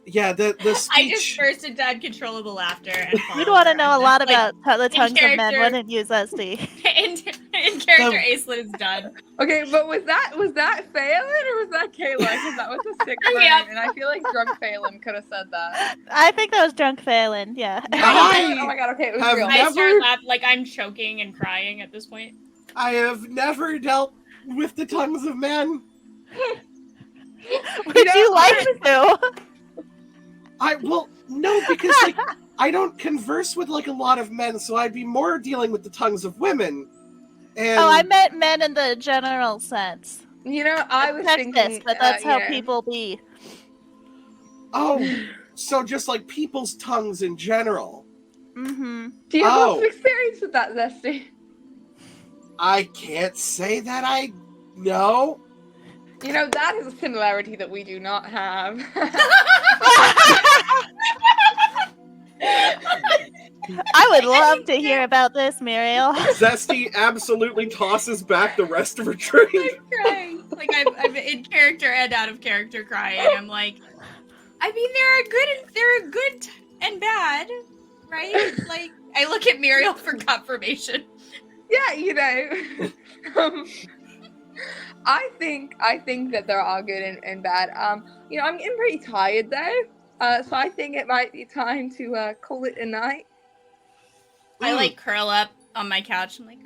Yeah, the speech. I just burst into uncontrollable laughter. And You'd want to know a lot like, about the tongues of men, character- wouldn't you, Zesty? in character, Aislinn is done. Okay, but was that Phelan or was that Kayla? Because that was a sick burn, Yep. and I feel like drunk Phelan could have said that. I think that was drunk Phelan, yeah. Oh my god, okay, it was have real. never- I start laughing like I'm choking and crying at this point. I have never dealt with the tongues of men. Would you like to? No, because like I don't converse with like a lot of men, so I'd be more dealing with the tongues of women. And Oh, I meant men in the general sense. You know, I was Sexist, thinking, but that's how yeah. people be. oh, so just like people's tongues in general. Mm-hmm. Do you have lots Oh. of experience with that, Zesty? I can't say that I No. You know, that is a similarity that we do not have. I would love to hear about this, Muriel. Zesty absolutely tosses back the rest of her drink. I'm crying. Like I'm in character and out of character crying. I'm like, I mean, there are good and bad, right? Like I look at Muriel for confirmation. Yeah, you know. I think that they're all good and bad. You know, I'm getting pretty tired though. So I think it might be time to call it a night. I like curl up on my couch. I'm like,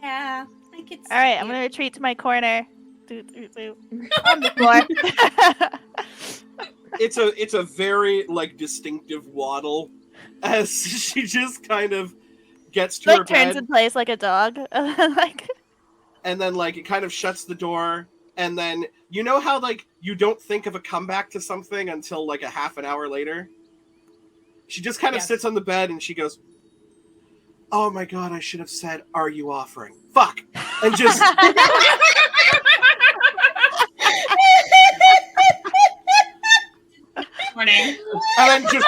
yeah, I could. All right, I'm gonna retreat to my corner. On the floor. It's a very like distinctive waddle as she just kind of gets to her Like turns bed, in place like a dog. Like and then like it kind of shuts the door, and then you know how like you don't think of a comeback to something until like a half an hour later. She just kind of sits on the bed and she goes, "Oh my god, I should have said, 'Are you offering?' Fuck," and just. Morning. And then just,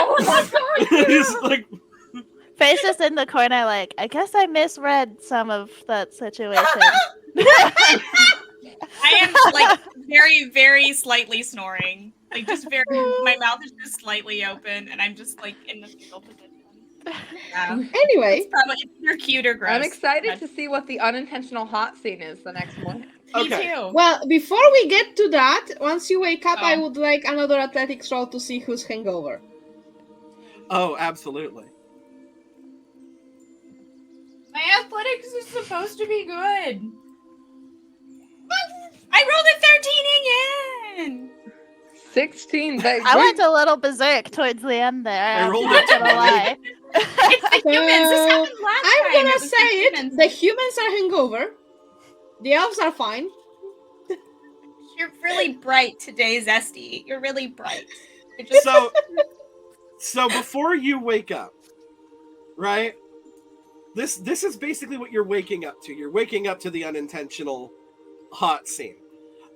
just like face is in the corner like, I guess I misread some of that situation. I am like very, very slightly snoring. Like just very, my mouth is just slightly open, and I'm just like in the fetal position. Yeah. Anyway, It's probably either cute or gross. I'm excited to see what the unintentional hot scene is the next morning. Me Okay. too. well, before we get to that, once you wake up, I Oh. would like another athletics roll to see who's hangover. Oh, absolutely. My athletics is supposed to be good. I rolled a 13 again. 16, baby. I went a little berserk towards the end there. I rolled I'm not it gonna too. lie. It's the humans. This happened last I'm time. gonna It was say the it. humans. The humans are hangover. The elves are fine. You're really bright today, Zesty. You're really bright. It just So before you wake up, right? This is basically what you're waking up to. You're waking up to the unintentional hot scene.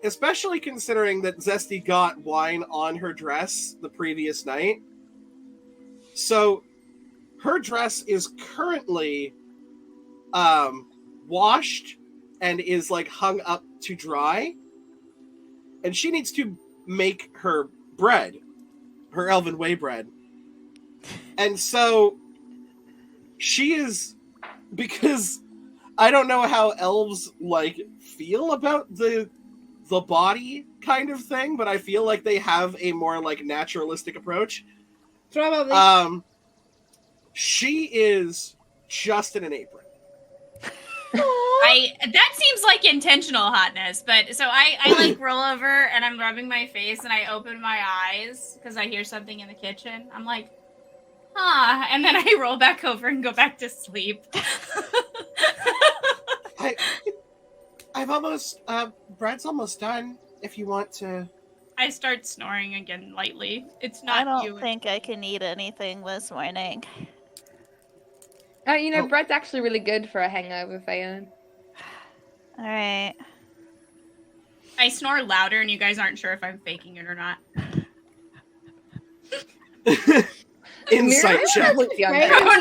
Especially considering that Zesty got wine on her dress the previous night. So her dress is currently washed and is like hung up to dry. And she needs to make her bread, her Elven Way bread. And so she is, because I don't know how elves like feel about the body kind of thing, but I feel like they have a more like naturalistic approach. Probably. She is just in an apron. that seems like intentional hotness, but so I like roll over and I'm rubbing my face and I open my eyes because I hear something in the kitchen. I'm like, huh, and then I roll back over and go back to sleep. I've almost bread's almost done. If you want to, I start snoring again lightly. It's I not don't think I can eat anything this morning. You know, bread's actually really good for a hangover, Phelan. All right. I snore louder, and you guys aren't sure if I'm faking it or not. insight check. Oh,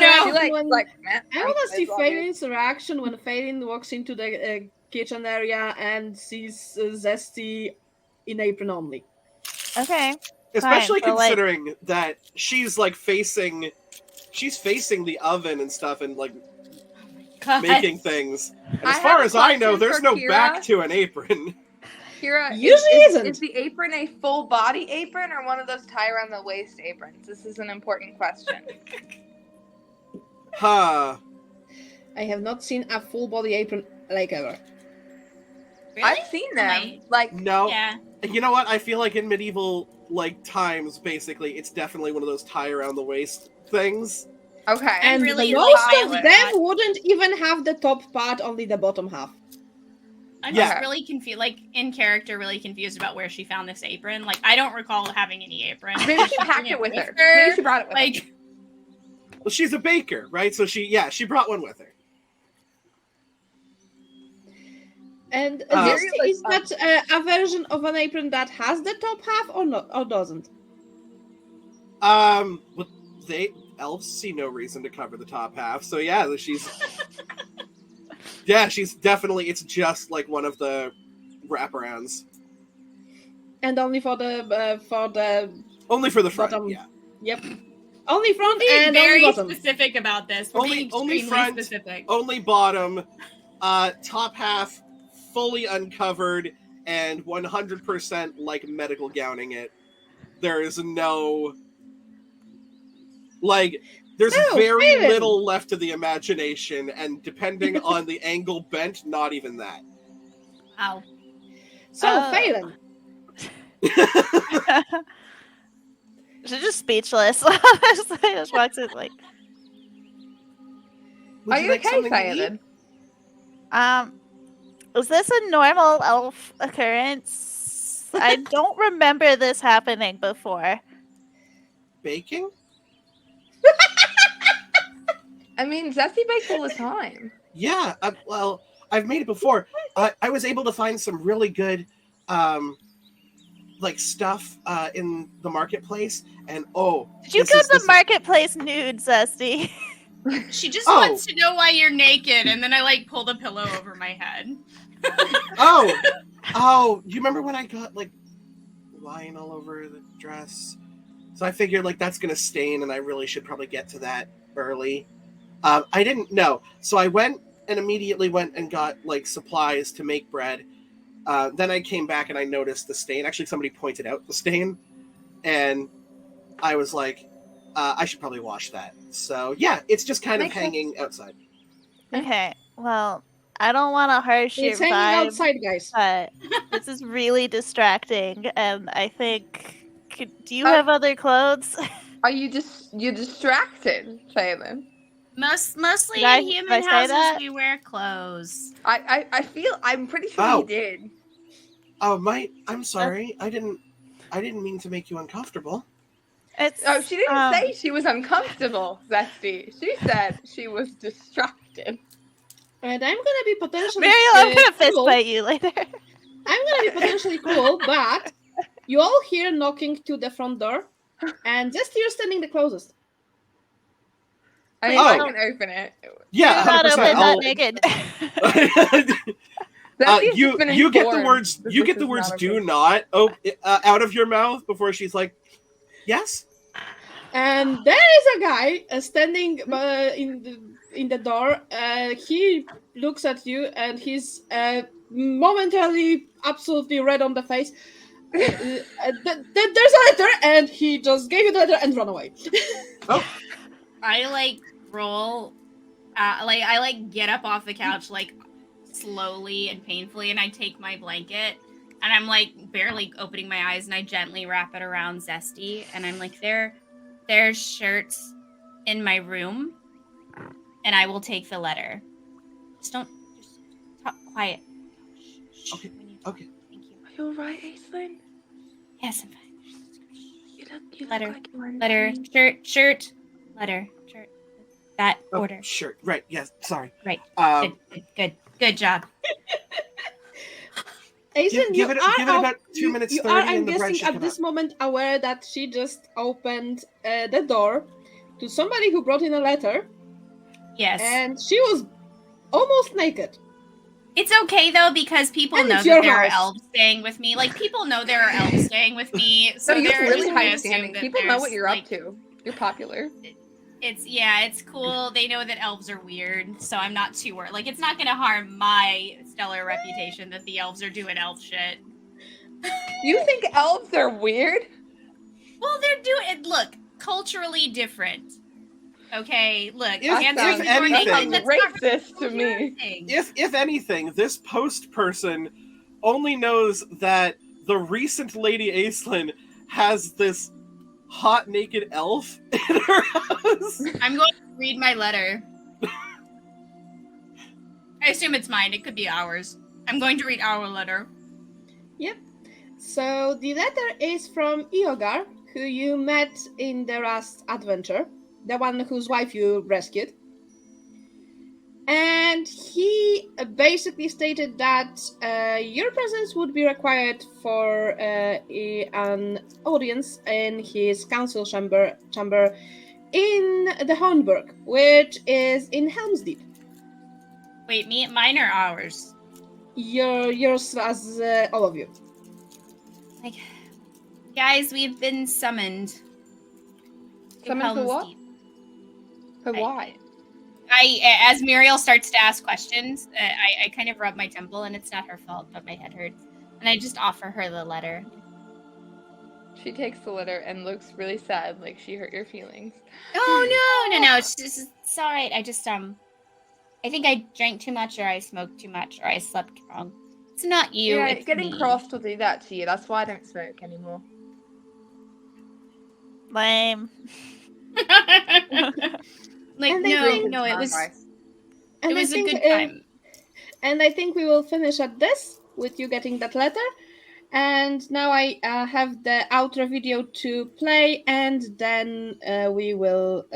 no. Like, I want to see Phelan's reaction when Phelan walks into the kitchen area and sees Zesty in apron only. Okay. Especially Fine, so, like- considering that she's like facing the oven and stuff and like God. making things. And I as far have a as I know, question there's for no Kira. back to an apron. Kira, Usually isn't. Is the apron a full body apron or one of those tie around the waist aprons? This is an important question. Huh. I have not seen a full body apron like ever. Really? I've seen them. My- Like, No. Yeah. You know what? I feel like in medieval like times, basically, it's definitely one of those tie around the waist things. okay. And really most like of Violet. them wouldn't even have the top part, only the bottom half. I'm Yeah. just really confused, like in character, really confused about where she found this apron. Like, I don't recall having any apron. Maybe she packed it with her. Maybe she brought it with her. Like, Well, she's a baker, right? So she brought one with her. And Uh, is that a version of an apron that has the top half or not, or doesn't? But elves see no reason to cover the top half, so yeah, she's she's definitely. It's just like one of the wraparounds. And only for the Only for the front, bottom. yeah. Yep. Only front Being and very only bottom. specific about this. We're being Only extremely front, specific. only bottom, top half fully uncovered and 100% like medical gowning it. There is no there's very Phelan. little left to the imagination, and depending on the angle bent, not even that. Wow. So, Phelan. She's just speechless. Honestly, just walks in like. Would Are you like okay, something to eat? Phelan? Is this a normal elf occurrence? I don't remember this happening before. Baking? I mean, Zesty bakes all the time. Yeah, well, I've made it before. I was able to find some really good, stuff in the marketplace, and Did you go to the marketplace nude, Zesty? She just wants to know why you're naked, and then I pulled a pillow over my head. Oh, do you remember when I got wine all over the dress? So I figured that's gonna stain, and I really should probably get to that early. I didn't know, so I went and immediately went and got supplies to make bread. Then I came back and I noticed the stain. Actually, somebody pointed out the stain, and I was like, I should probably wash that. So yeah, it's just kind of hanging outside. Okay, well, I don't want to harsh your It's hanging vibe, outside, guys. but this is really distracting, and I think. Do you have other clothes? Are you you're distracted, Phelan? Mostly Did in I human say houses that? we wear clothes. I'm pretty sure you did. Oh, I'm sorry. I didn't mean to make you uncomfortable. She didn't say she was uncomfortable, Zesty. She said she was distracted. And I'm gonna be potentially Muriel, I'm gonna fist cool. fight you later. I'm gonna be potentially cool, but you all hear knocking to the front door, and just you're standing the closest. I mean, I can open it. Yeah, not 100%. open, not naked. You get the words. You get the words. Do not out of your mouth before she's like, yes. And there is a guy standing in the door. He looks at you, and he's momentarily absolutely red on the face. There's a letter, and he just gave you the letter and run away. I roll, I get up off the couch slowly and painfully, and I take my blanket, and I'm barely opening my eyes, and I gently wrap it around Zesty, and I'm like, there's shirts in my room, and I will take the letter. Just talk quiet. Shh. Okay. Thank you. Are you alright, Aislinn? Yes, I'm fine. You Letter. look like you were in Letter, pain. shirt, letter, shirt. That order. Sure. Right. Yes. Sorry. Right. Good job. Aislinn, give it about 2 minutes. You 30 are, and I'm the bread guessing, should at come this out. moment aware that she just opened the door to somebody who brought in a letter, Yes. and she was almost naked. It's okay though because people And know it's that your there are house. elves staying with me. People know there are elves staying with me, so So you're they're really just gonna high assume standing. that People know what there's, you're up to. You're popular. It's cool. They know that elves are weird, so I'm not too worried. It's not gonna harm my stellar reputation that the elves are doing elf shit. You think elves are weird? Well, they're doing it. Look, culturally different. Okay, look. If answering the door anything- naked, that's not Racist to really me. thing. If anything, this post person only knows that the recent Lady Aislinn has this hot naked elf in her house. I'm going to read my letter. I assume it's mine. It could be ours. I'm going to read our letter. Yep. So the letter is from Iogar, who you met in the last adventure, the one whose wife you rescued. And he basically stated that your presence would be required for an audience in his council chamber in the Hornburg, which is in Helm's Deep. Wait, mine or ours? Yours as all of you. Like, guys, we've been summoned. to Summoned for Helm's what? Deep. For why? As Muriel starts to ask questions, I kind of rub my temple, and it's not her fault, but my head hurts. And I just offer her the letter. She takes the letter and looks really sad, like she hurt your feelings. Oh no! It's all right. I just I think I drank too much, or I smoked too much, or I slept wrong. It's not you. Yeah, it's getting me. crossed will do that to you. That's why I don't smoke anymore. Lame. Like And I no, think- no, it was And it was I think, a good time. And I think we will finish at this with you getting that letter. And now I have the outro video to play, and then we will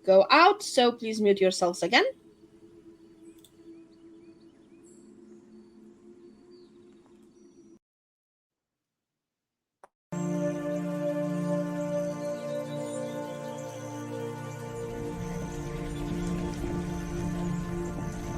go out. So please mute yourselves again.